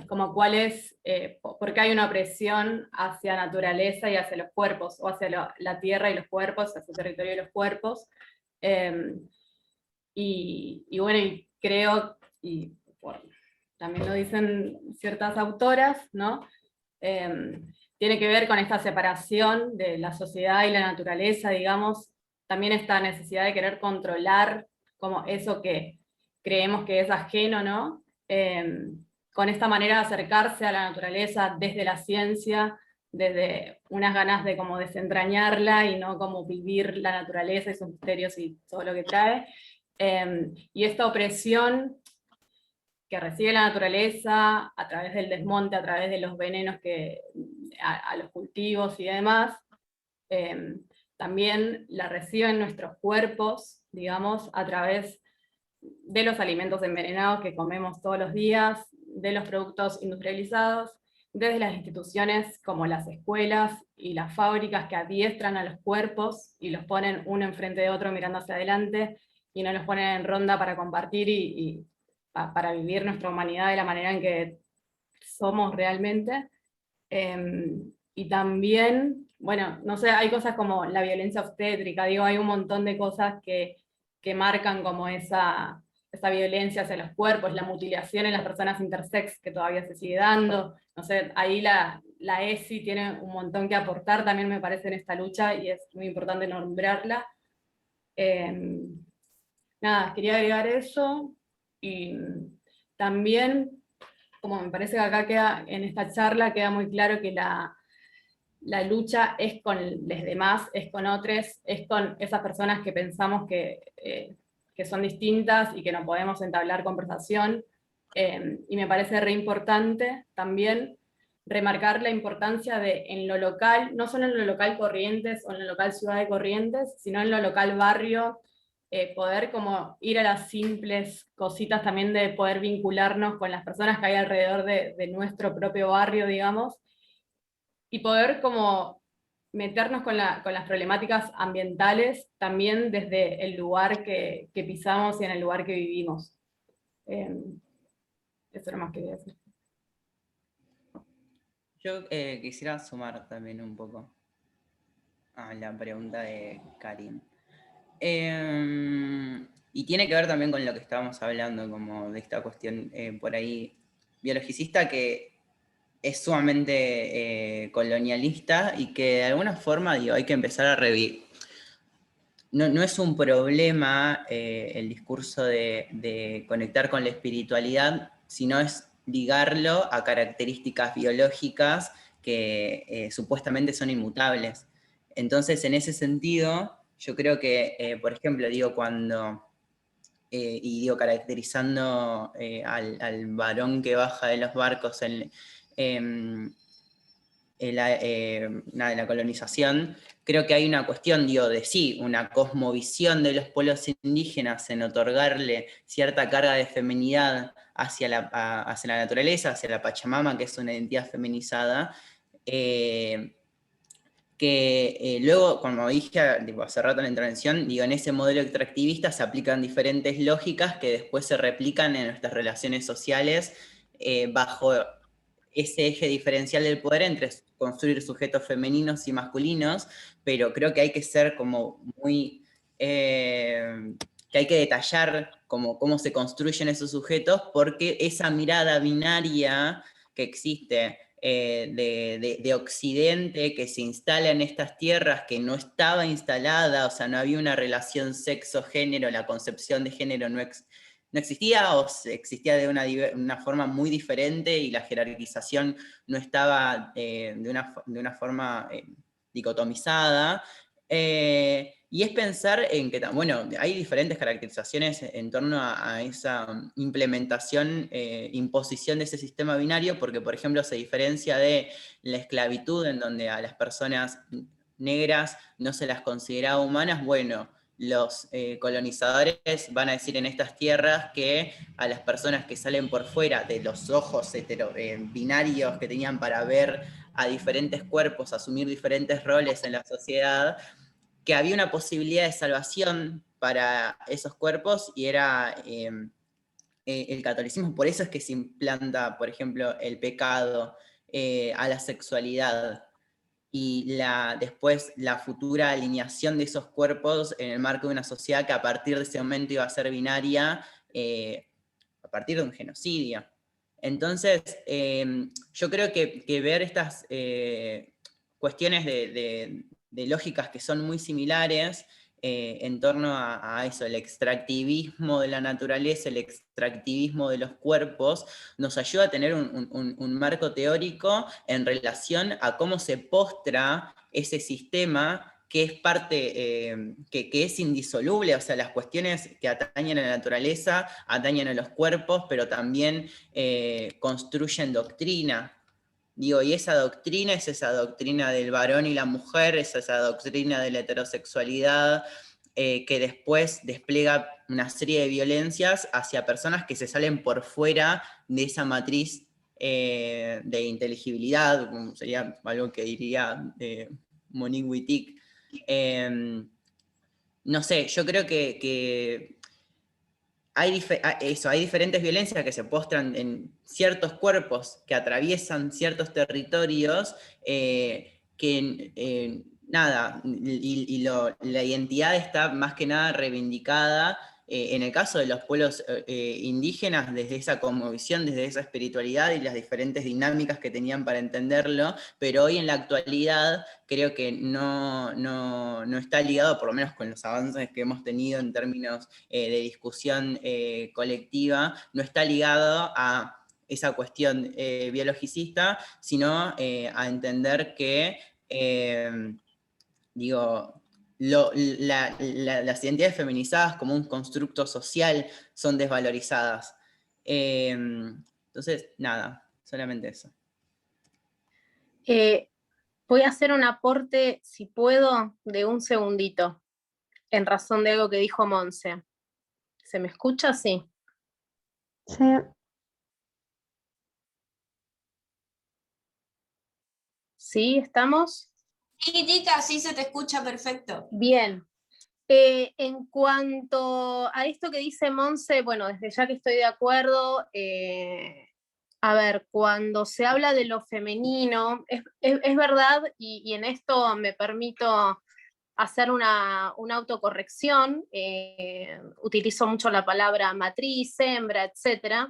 como cuál es, por qué hay una presión hacia naturaleza y hacia los cuerpos, o hacia la tierra y los cuerpos, hacia el territorio y los cuerpos. Y bueno, y creo, y también lo dicen ciertas autoras, ¿no? Tiene que ver con esta separación de la sociedad y la naturaleza, digamos, también esta necesidad de querer controlar como eso que creemos que es ajeno, ¿no? Con esta manera de acercarse a la naturaleza desde la ciencia, desde unas ganas de como desentrañarla y no como vivir la naturaleza y sus misterios y todo lo que trae. Y esta opresión que recibe la naturaleza a través del desmonte, a través de los venenos a los cultivos y demás, también la reciben nuestros cuerpos, digamos, a través de los alimentos envenenados que comemos todos los días, de los productos industrializados, desde las instituciones como las escuelas y las fábricas que adiestran a los cuerpos y los ponen uno enfrente de otro mirando hacia adelante y no los ponen en ronda para compartir y para vivir nuestra humanidad de la manera en que somos realmente. Y también, bueno, no sé, hay cosas como la violencia obstétrica, digo, hay un montón de cosas que marcan como esa violencia hacia los cuerpos, la mutilación en las personas intersex que todavía se sigue dando. No sé, ahí la ESI tiene un montón que aportar también me parece en esta lucha y es muy importante nombrarla. Nada, quería agregar eso y también, como me parece que acá queda, en esta charla queda muy claro que la lucha es con los demás, es con otros, es con esas personas que pensamos que son distintas y que no podemos entablar conversación. Y me parece re importante también remarcar la importancia de en lo local, no solo en lo local Corrientes o en lo local Ciudad de Corrientes, sino en lo local barrio, poder como ir a las simples cositas también de poder vincularnos con las personas que hay alrededor de nuestro propio barrio, digamos, y poder como meternos con las problemáticas ambientales también desde el lugar que pisamos y en el lugar que vivimos. Eso era más que decir. Yo quisiera sumar también un poco a la pregunta de Karin. Y tiene que ver también con lo que estábamos hablando, como de esta cuestión por ahí biologicista, que es sumamente colonialista y que de alguna forma, digo, hay que empezar a revivir. No es un problema el discurso de conectar con la espiritualidad, sino es ligarlo a características biológicas que supuestamente son inmutables. Entonces, en ese sentido, yo creo que, por ejemplo, digo, cuando, y digo, caracterizando al varón que baja de los barcos en la colonización, creo que hay una cuestión, digo, de sí, una cosmovisión de los pueblos indígenas en otorgarle cierta carga de feminidad hacia la naturaleza, hacia la Pachamama, que es una identidad feminizada, que luego, como dije tipo, hace rato en la intervención, digo, en ese modelo extractivista se aplican diferentes lógicas que después se replican en nuestras relaciones sociales bajo ese eje diferencial del poder entre construir sujetos femeninos y masculinos, pero creo que hay que ser como muy... que hay que detallar cómo se construyen esos sujetos, porque esa mirada binaria que existe de Occidente, que se instala en estas tierras, que no estaba instalada, o sea, no había una relación sexo-género, la concepción de género no existía o existía de una forma muy diferente y la jerarquización no estaba de una forma dicotomizada. Y es pensar en que, bueno, hay diferentes caracterizaciones en torno a esa implementación, imposición de ese sistema binario, porque, por ejemplo, se diferencia de la esclavitud, en donde a las personas negras no se las consideraba humanas. Bueno, los colonizadores van a decir en estas tierras que a las personas que salen por fuera de los ojos binarios que tenían para ver a diferentes cuerpos, asumir diferentes roles en la sociedad, que había una posibilidad de salvación para esos cuerpos y era el catolicismo. Por eso es que se implanta, por ejemplo, el pecado a la sexualidad y después la futura alineación de esos cuerpos en el marco de una sociedad que a partir de ese momento iba a ser binaria a partir de un genocidio. Entonces, yo creo que ver estas cuestiones de lógicas que son muy similares en torno a eso, el extractivismo de la naturaleza, el extractivismo de los cuerpos, nos ayuda a tener un marco teórico en relación a cómo se postra ese sistema que es parte, que es indisoluble, o sea, las cuestiones que atañen a la naturaleza, atañen a los cuerpos, pero también construyen doctrina. Digo, y esa doctrina es esa doctrina del varón y la mujer, es esa doctrina de la heterosexualidad, que después despliega una serie de violencias hacia personas que se salen por fuera de esa matriz de inteligibilidad, como sería algo que diría Monique Wittig. No sé, yo creo que hay diferentes violencias que se postran en ciertos cuerpos que atraviesan ciertos territorios, nada, la identidad está más que nada reivindicada, en el caso de los pueblos indígenas, desde esa cosmovisión, desde esa espiritualidad y las diferentes dinámicas que tenían para entenderlo, pero hoy en la actualidad creo que no está ligado, por lo menos con los avances que hemos tenido en términos de discusión colectiva, no está ligado a esa cuestión biologicista, sino a entender que, las identidades feminizadas como un constructo social son desvalorizadas. Entonces, nada, solamente eso. Voy a hacer un aporte, si puedo, de un segundito, en razón de algo que dijo Monse. ¿Se me escucha? Sí. Sí. ¿Sí? ¿Estamos? Sí, Tica, sí se te escucha perfecto. Bien. En cuanto a esto que dice Monse, bueno, desde ya que estoy de acuerdo, a ver, cuando se habla de lo femenino, es verdad, y en esto me permito hacer una autocorrección, utilizo mucho la palabra matriz, hembra, etc.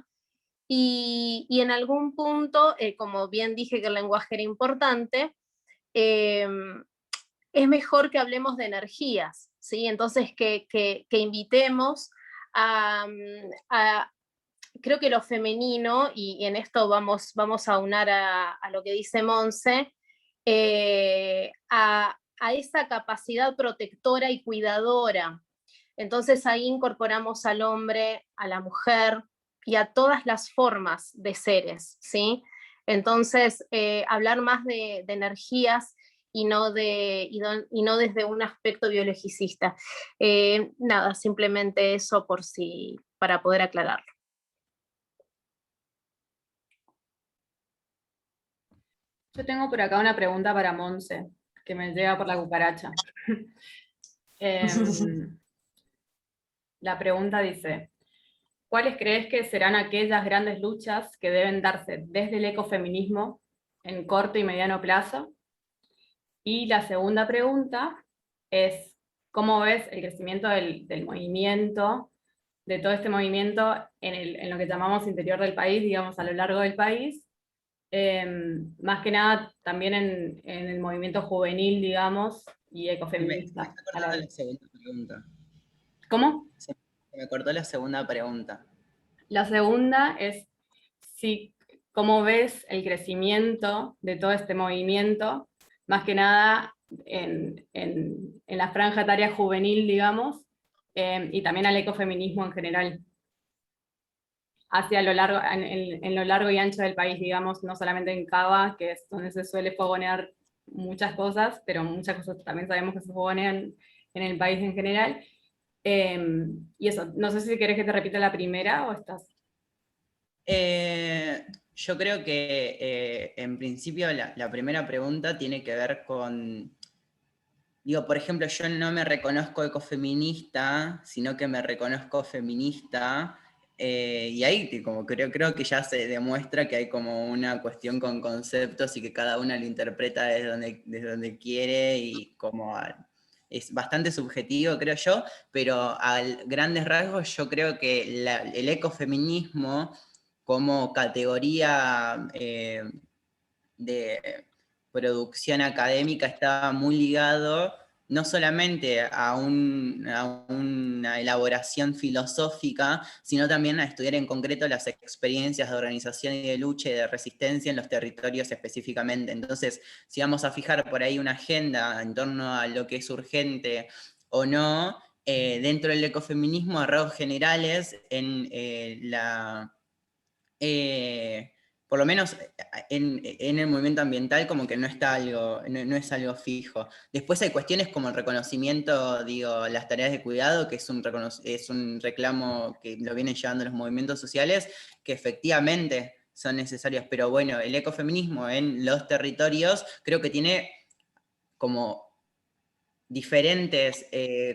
Y en algún punto, como bien dije que el lenguaje era importante, es mejor que hablemos de energías, ¿sí? Entonces que invitemos a, creo que lo femenino, y en esto vamos a aunar a lo que dice Monse, a esa capacidad protectora y cuidadora. Entonces ahí incorporamos al hombre, a la mujer y a todas las formas de seres, ¿sí? Entonces, hablar más de energías y no desde un aspecto biologicista. Nada, simplemente eso para poder aclararlo. Yo tengo por acá una pregunta para Monse, que me llega por la cucaracha. La pregunta dice, ¿cuáles crees que serán aquellas grandes luchas que deben darse desde el ecofeminismo en corto y mediano plazo? Y la segunda pregunta es, ¿cómo ves el crecimiento del movimiento, de todo este movimiento en lo que llamamos interior del país, digamos, a lo largo del país? Más que nada también en el movimiento juvenil, digamos, y ecofeminista. Me cortó la segunda pregunta. ¿Cómo? Se me cortó la segunda pregunta. La segunda es cómo ves el crecimiento de todo este movimiento, más que nada en la franja etaria juvenil, digamos, y también al ecofeminismo en general, hacia lo largo, en lo largo y ancho del país, digamos, no solamente en Cava, que es donde se suele fogonear muchas cosas, pero muchas cosas también sabemos que se fogonean en el país en general. Y eso, no sé si querés que te repita la primera o estás... Yo creo que en principio la primera pregunta tiene que ver con, digo, por ejemplo, yo no me reconozco ecofeminista, sino que me reconozco feminista, y ahí como creo que ya se demuestra que hay como una cuestión con conceptos y que cada una lo interpreta desde donde quiere y como es bastante subjetivo, creo yo, pero a grandes rasgos yo creo que el ecofeminismo como categoría de producción académica está muy ligado no solamente a una elaboración filosófica, sino también a estudiar en concreto las experiencias de organización y de lucha y de resistencia en los territorios específicamente. Entonces, si vamos a fijar por ahí una agenda en torno a lo que es urgente o no, dentro del ecofeminismo, a rasgos generales, por lo menos en el movimiento ambiental como que no es algo fijo. Después hay cuestiones como el reconocimiento, digo, las tareas de cuidado, que es un reclamo que lo vienen llevando los movimientos sociales, que efectivamente son necesarios, pero bueno, el ecofeminismo en los territorios creo que tiene como diferentes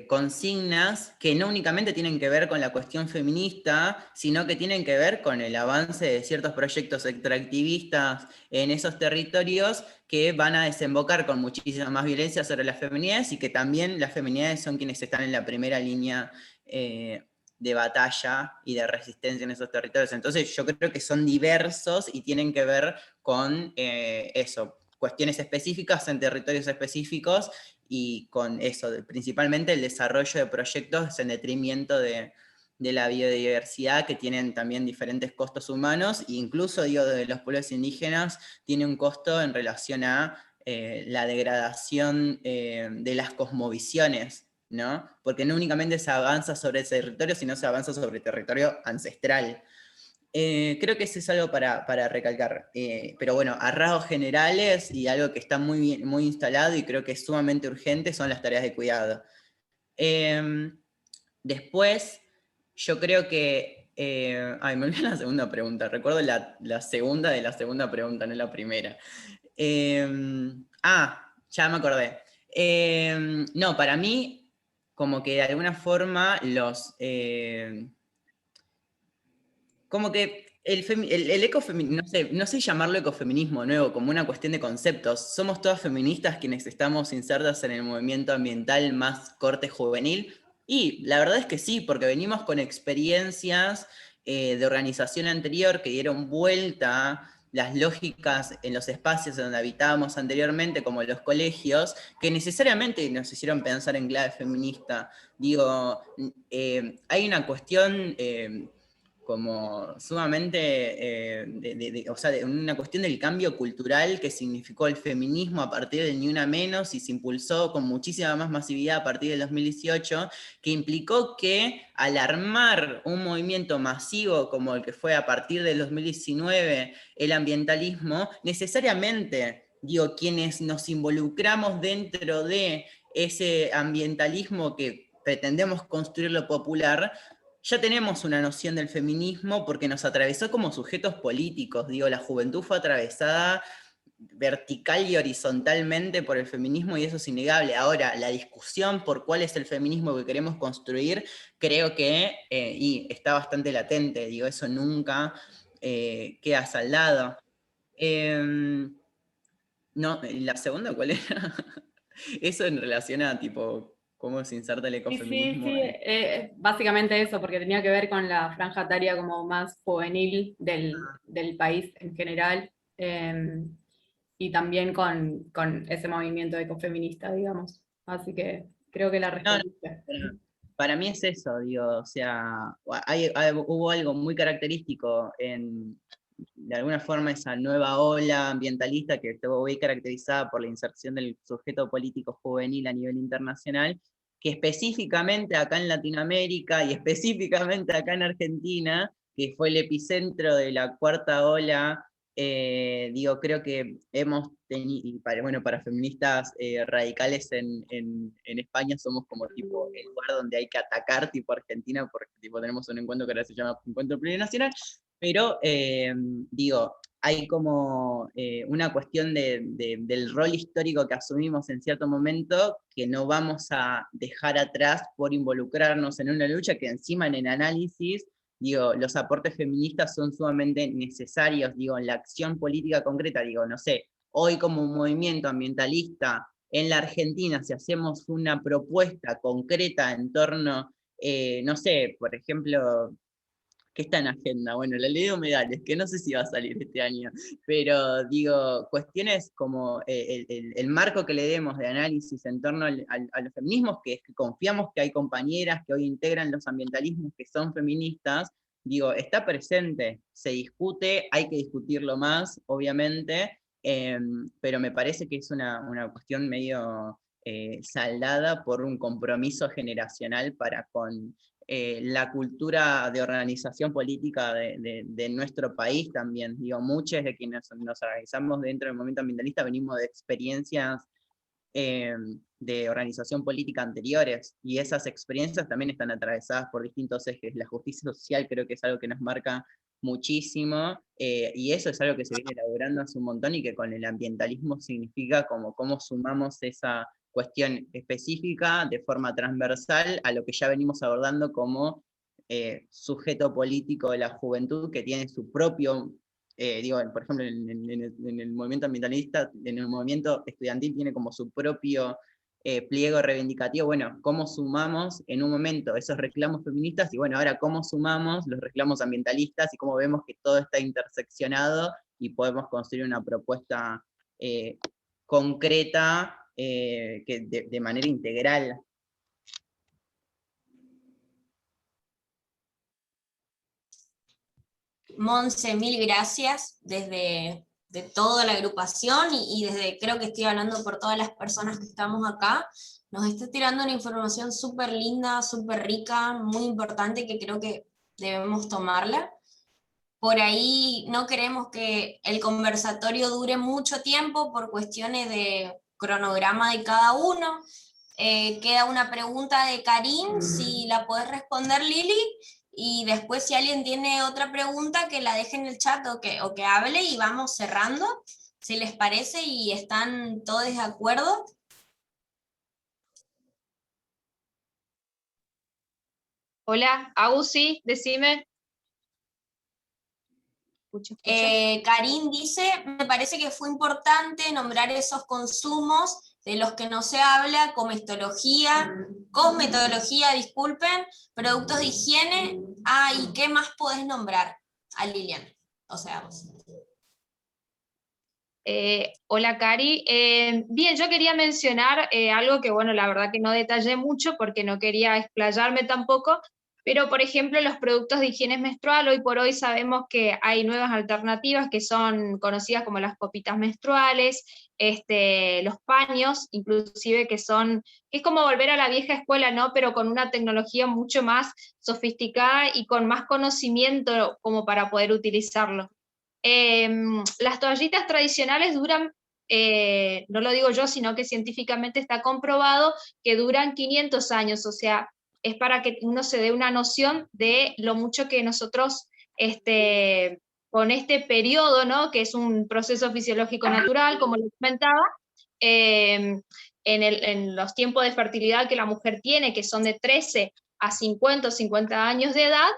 consignas que no únicamente tienen que ver con la cuestión feminista, sino que tienen que ver con el avance de ciertos proyectos extractivistas en esos territorios que van a desembocar con muchísima más violencia sobre las feminidades, y que también las feminidades son quienes están en la primera línea de batalla y de resistencia en esos territorios. Entonces yo creo que son diversos y tienen que ver con eso, cuestiones específicas en territorios específicos, y con eso, principalmente el desarrollo de proyectos en detrimento de la biodiversidad, que tienen también diferentes costos humanos, e incluso, digo, de los pueblos indígenas, tiene un costo en relación a la degradación de las cosmovisiones, ¿no? Porque no únicamente se avanza sobre ese territorio, sino se avanza sobre territorio ancestral. Creo que eso es algo para recalcar. Pero bueno, a rasgos generales, y algo que está muy, muy instalado y creo que es sumamente urgente, son las tareas de cuidado. Después, yo creo que... ay, me olvidé la segunda pregunta. Recuerdo la segunda de la segunda pregunta, no la primera. Ya me acordé. No, para mí, como que de alguna forma como que el ecofeminismo, no sé llamarlo ecofeminismo nuevo, como una cuestión de conceptos. Somos todas feministas quienes estamos insertas en el movimiento ambiental más corte juvenil, y la verdad es que sí, porque venimos con experiencias de organización anterior que dieron vuelta a las lógicas en los espacios donde habitábamos anteriormente, como los colegios, que necesariamente nos hicieron pensar en clave feminista. Digo, hay una cuestión como sumamente, o sea, de una cuestión del cambio cultural que significó el feminismo a partir del Ni Una Menos, y se impulsó con muchísima más masividad a partir del 2018, que implicó que al armar un movimiento masivo como el que fue a partir del 2019 el ambientalismo, necesariamente, digo, quienes nos involucramos dentro de ese ambientalismo que pretendemos construir lo popular, ya tenemos una noción del feminismo porque nos atravesó como sujetos políticos. Digo, la juventud fue atravesada vertical y horizontalmente por el feminismo, y eso es innegable. Ahora, la discusión por cuál es el feminismo que queremos construir, creo que y está bastante latente. Digo, eso nunca queda saldado. No, ¿la segunda cuál era? Eso en relación a tipo cómo se inserta el ecofeminismo. Sí, básicamente eso, porque tenía que ver con la franja etaria como más juvenil del país en general, y también con ese movimiento ecofeminista, digamos. Así que creo que la respondiste. Para mí es eso, digo, o sea, hubo algo muy característico en, de alguna forma, esa nueva ola ambientalista que estuvo muy caracterizada por la inserción del sujeto político juvenil a nivel internacional, que específicamente acá en Latinoamérica y específicamente acá en Argentina, que fue el epicentro de la cuarta ola, digo, creo que hemos tenido, y para feministas radicales en España somos como tipo el lugar donde hay que atacar, tipo Argentina, porque tipo tenemos un encuentro que ahora se llama Encuentro Plurinacional, pero digo, hay como una cuestión del rol histórico que asumimos en cierto momento, que no vamos a dejar atrás por involucrarnos en una lucha que encima en el análisis, digo, los aportes feministas son sumamente necesarios, digo, en la acción política concreta. Digo, no sé, hoy como un movimiento ambientalista en la Argentina, si hacemos una propuesta concreta en torno, no sé, por ejemplo, ¿qué está en agenda? Bueno, la ley de humedales, que no sé si va a salir este año, pero digo, cuestiones como el marco que le demos de análisis en torno a los feminismos, que es que confiamos que hay compañeras que hoy integran los ambientalismos que son feministas, digo, está presente, se discute, hay que discutirlo más, obviamente, pero me parece que es una cuestión medio saldada por un compromiso generacional para con la cultura de organización política de nuestro país también. Digo, muchos de quienes nos organizamos dentro del movimiento ambientalista venimos de experiencias de organización política anteriores, y esas experiencias también están atravesadas por distintos ejes. La justicia social creo que es algo que nos marca muchísimo, y eso es algo que se viene elaborando hace un montón, y que con el ambientalismo significa como cómo sumamos esa cuestión específica, de forma transversal, a lo que ya venimos abordando como sujeto político de la juventud, que tiene su propio, por ejemplo, en el movimiento ambientalista, en el movimiento estudiantil tiene como su propio pliego reivindicativo. Bueno, cómo sumamos en un momento esos reclamos feministas, y bueno, ahora cómo sumamos los reclamos ambientalistas, y cómo vemos que todo está interseccionado, y podemos construir una propuesta concreta, que de manera integral. Monse, mil gracias desde de toda la agrupación y desde, creo que estoy hablando por todas las personas que estamos acá, nos está tirando una información súper linda, súper rica, muy importante, que creo que debemos tomarla. Por ahí no queremos que el conversatorio dure mucho tiempo por cuestiones de cronograma de cada uno. Queda una pregunta de Karim, si la podés responder, Lili, y después si alguien tiene otra pregunta que la deje en el chat o que hable, y vamos cerrando, si les parece y están todos de acuerdo. Hola, Ausi, decime. Escucho. Karim dice, me parece que fue importante nombrar esos consumos de los que no se habla: cosmetología, disculpen, productos de higiene. ¿Y qué más podés nombrar? A Lilian, o sea, vos. Hola, Cari. Bien, yo quería mencionar algo que, bueno, la verdad que no detallé mucho porque no quería explayarme tampoco, pero, por ejemplo, los productos de higiene menstrual, hoy por hoy sabemos que hay nuevas alternativas que son conocidas como las copitas menstruales, los paños, inclusive, que es como volver a la vieja escuela, ¿no? Pero con una tecnología mucho más sofisticada y con más conocimiento como para poder utilizarlo. Las toallitas tradicionales duran, no lo digo yo, sino que científicamente está comprobado que duran 500 años, o sea, es para que uno se dé una noción de lo mucho que nosotros, con este periodo, ¿no? Que es un proceso fisiológico natural, como les comentaba, en los tiempos de fertilidad que la mujer tiene, que son de 13 a 50 o 50 años de edad,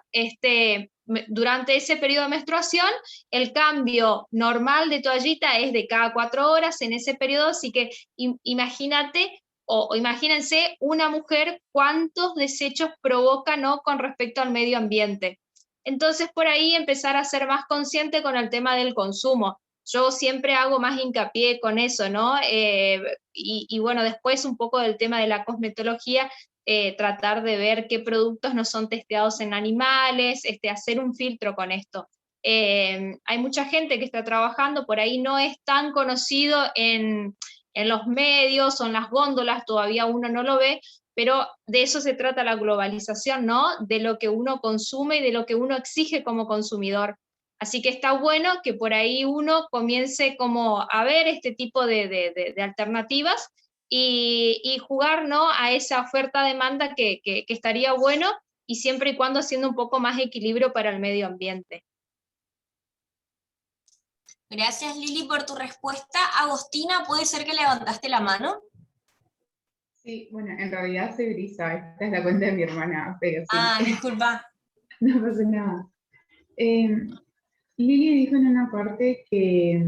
durante ese periodo de menstruación, el cambio normal de toallita es de cada 4 horas en ese periodo, así que imagínate, o imagínense una mujer cuántos desechos provoca, ¿no? Con respecto al medio ambiente. Entonces, por ahí empezar a ser más consciente con el tema del consumo. Yo siempre hago más hincapié con eso, ¿no? Y bueno, después un poco del tema de la cosmetología, tratar de ver qué productos no son testeados en animales, hacer un filtro con esto. Hay mucha gente que está trabajando, por ahí no es tan conocido en los medios o en las góndolas, todavía uno no lo ve, pero de eso se trata la globalización, ¿no? De lo que uno consume y de lo que uno exige como consumidor. Así que está bueno que por ahí uno comience como a ver este tipo de alternativas y jugar, ¿no? A esa oferta-demanda que estaría bueno, y siempre y cuando haciendo un poco más equilibrio para el medio ambiente. Gracias, Lili, por tu respuesta. Agostina, ¿puede ser que levantaste la mano? Sí, bueno, en realidad soy Brisa, esta es la cuenta de mi hermana, pero sí. Disculpa. No pasa nada. Lili dijo en una parte que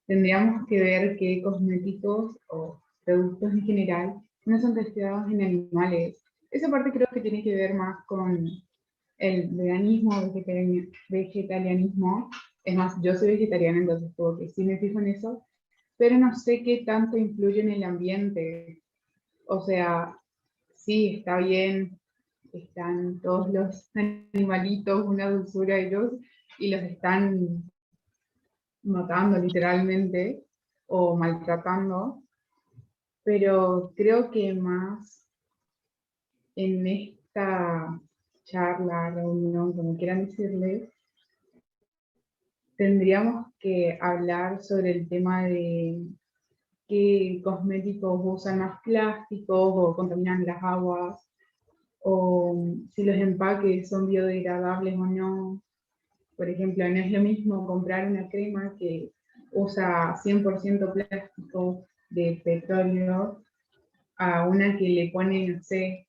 tendríamos que ver qué cosméticos o productos en general no son testeados en animales. Esa parte creo que tiene que ver más con el veganismo, vegetarianismo. Es más, yo soy vegetariana, entonces como que sí me fijo en eso, pero no sé qué tanto influye en el ambiente. O sea, sí, está bien, están todos los animalitos, una dulzura ellos, y los están matando literalmente o maltratando, pero creo que más en esta charla, reunión, como quieran decirle, tendríamos que hablar sobre el tema de qué cosméticos usan más plásticos o contaminan las aguas, o si los empaques son biodegradables o no. Por ejemplo, no es lo mismo comprar una crema que usa 100% plástico de petróleo a una que le pone, no sé,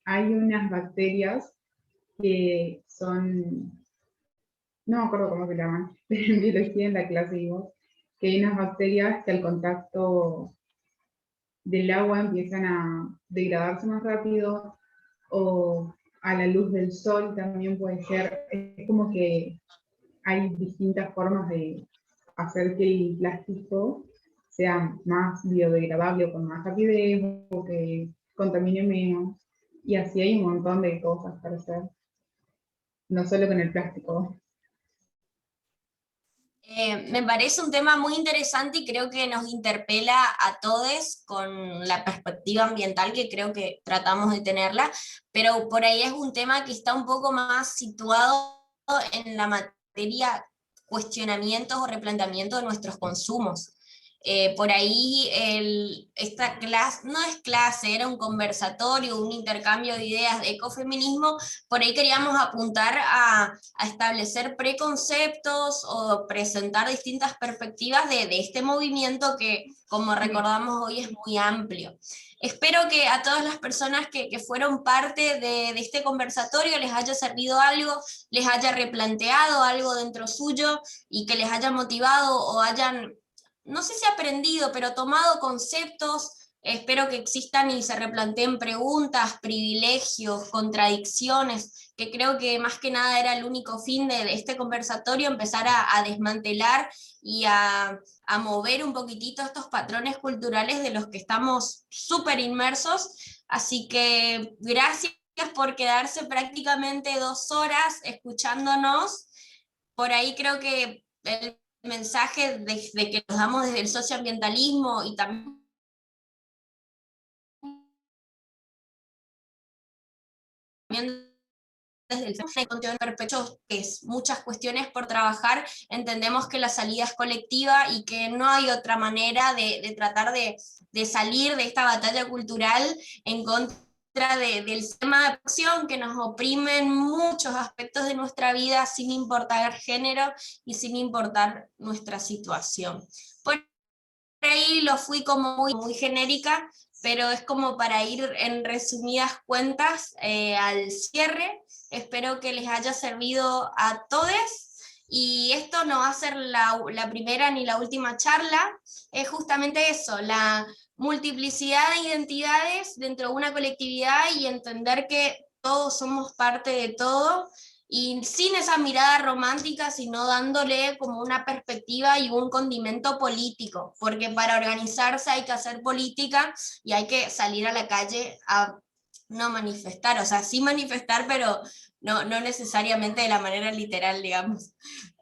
hay unas bacterias que son, no me acuerdo cómo se llaman, pero en biología en la clase vimos que hay unas bacterias que al contacto del agua empiezan a degradarse más rápido, o a la luz del sol también puede ser. Es como que hay distintas formas de hacer que el plástico sea más biodegradable o con más rapidez, o que contamine menos, y así hay un montón de cosas para hacer, no solo con el plástico. Me parece un tema muy interesante y creo que nos interpela a todos con la perspectiva ambiental que creo que tratamos de tenerla, pero por ahí es un tema que está un poco más situado en la materia cuestionamientos o replanteamiento de nuestros consumos. Por ahí esta clase, no es clase, era un conversatorio, un intercambio de ideas de ecofeminismo. Por ahí queríamos apuntar a establecer preconceptos o presentar distintas perspectivas de este movimiento que, como recordamos hoy, es muy amplio. Espero que a todas las personas que fueron parte de este conversatorio les haya servido algo, les haya replanteado algo dentro suyo y que les haya motivado o hayan, no sé si aprendido, pero tomado conceptos. Espero que existan y se replanteen preguntas, privilegios, contradicciones, que creo que más que nada era el único fin de este conversatorio, empezar a desmantelar y a mover un poquitito estos patrones culturales de los que estamos súper inmersos. Así que gracias por quedarse prácticamente 2 horas escuchándonos. Por ahí creo que el mensaje de que nos damos desde el socioambientalismo y también desde el contenido perpetuo, que es muchas cuestiones por trabajar, entendemos que la salida es colectiva y que no hay otra manera de tratar de salir de esta batalla cultural en contra del sistema de acción que nos oprime en muchos aspectos de nuestra vida sin importar género y sin importar nuestra situación. Por ahí lo fui como muy genérica, pero es como para ir en resumidas cuentas al cierre. Espero que les haya servido a todos. Y esto no va a ser la primera ni la última charla, es justamente eso, la multiplicidad de identidades dentro de una colectividad y entender que todos somos parte de todo, y sin esa mirada romántica, sino dándole como una perspectiva y un condimento político, porque para organizarse hay que hacer política y hay que salir a la calle a no manifestar, o sea, sí manifestar, pero no necesariamente de la manera literal, digamos.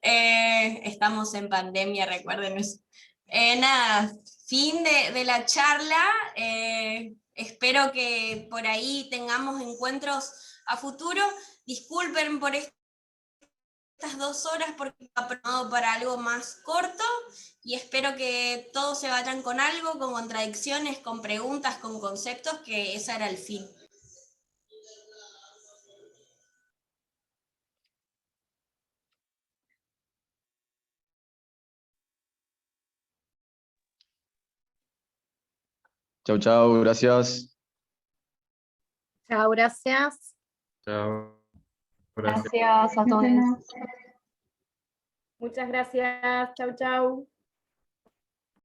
Estamos en pandemia, recuerden eso. Nada, fin de la charla. Espero que por ahí tengamos encuentros a futuro. Disculpen por estas 2 horas porque está programado para algo más corto, y espero que todos se vayan con algo, con contradicciones, con preguntas, con conceptos, que ese era el fin. Chau, chau, gracias. Chao, gracias. Chao. Gracias a todos. Muchas gracias. Chau, chau.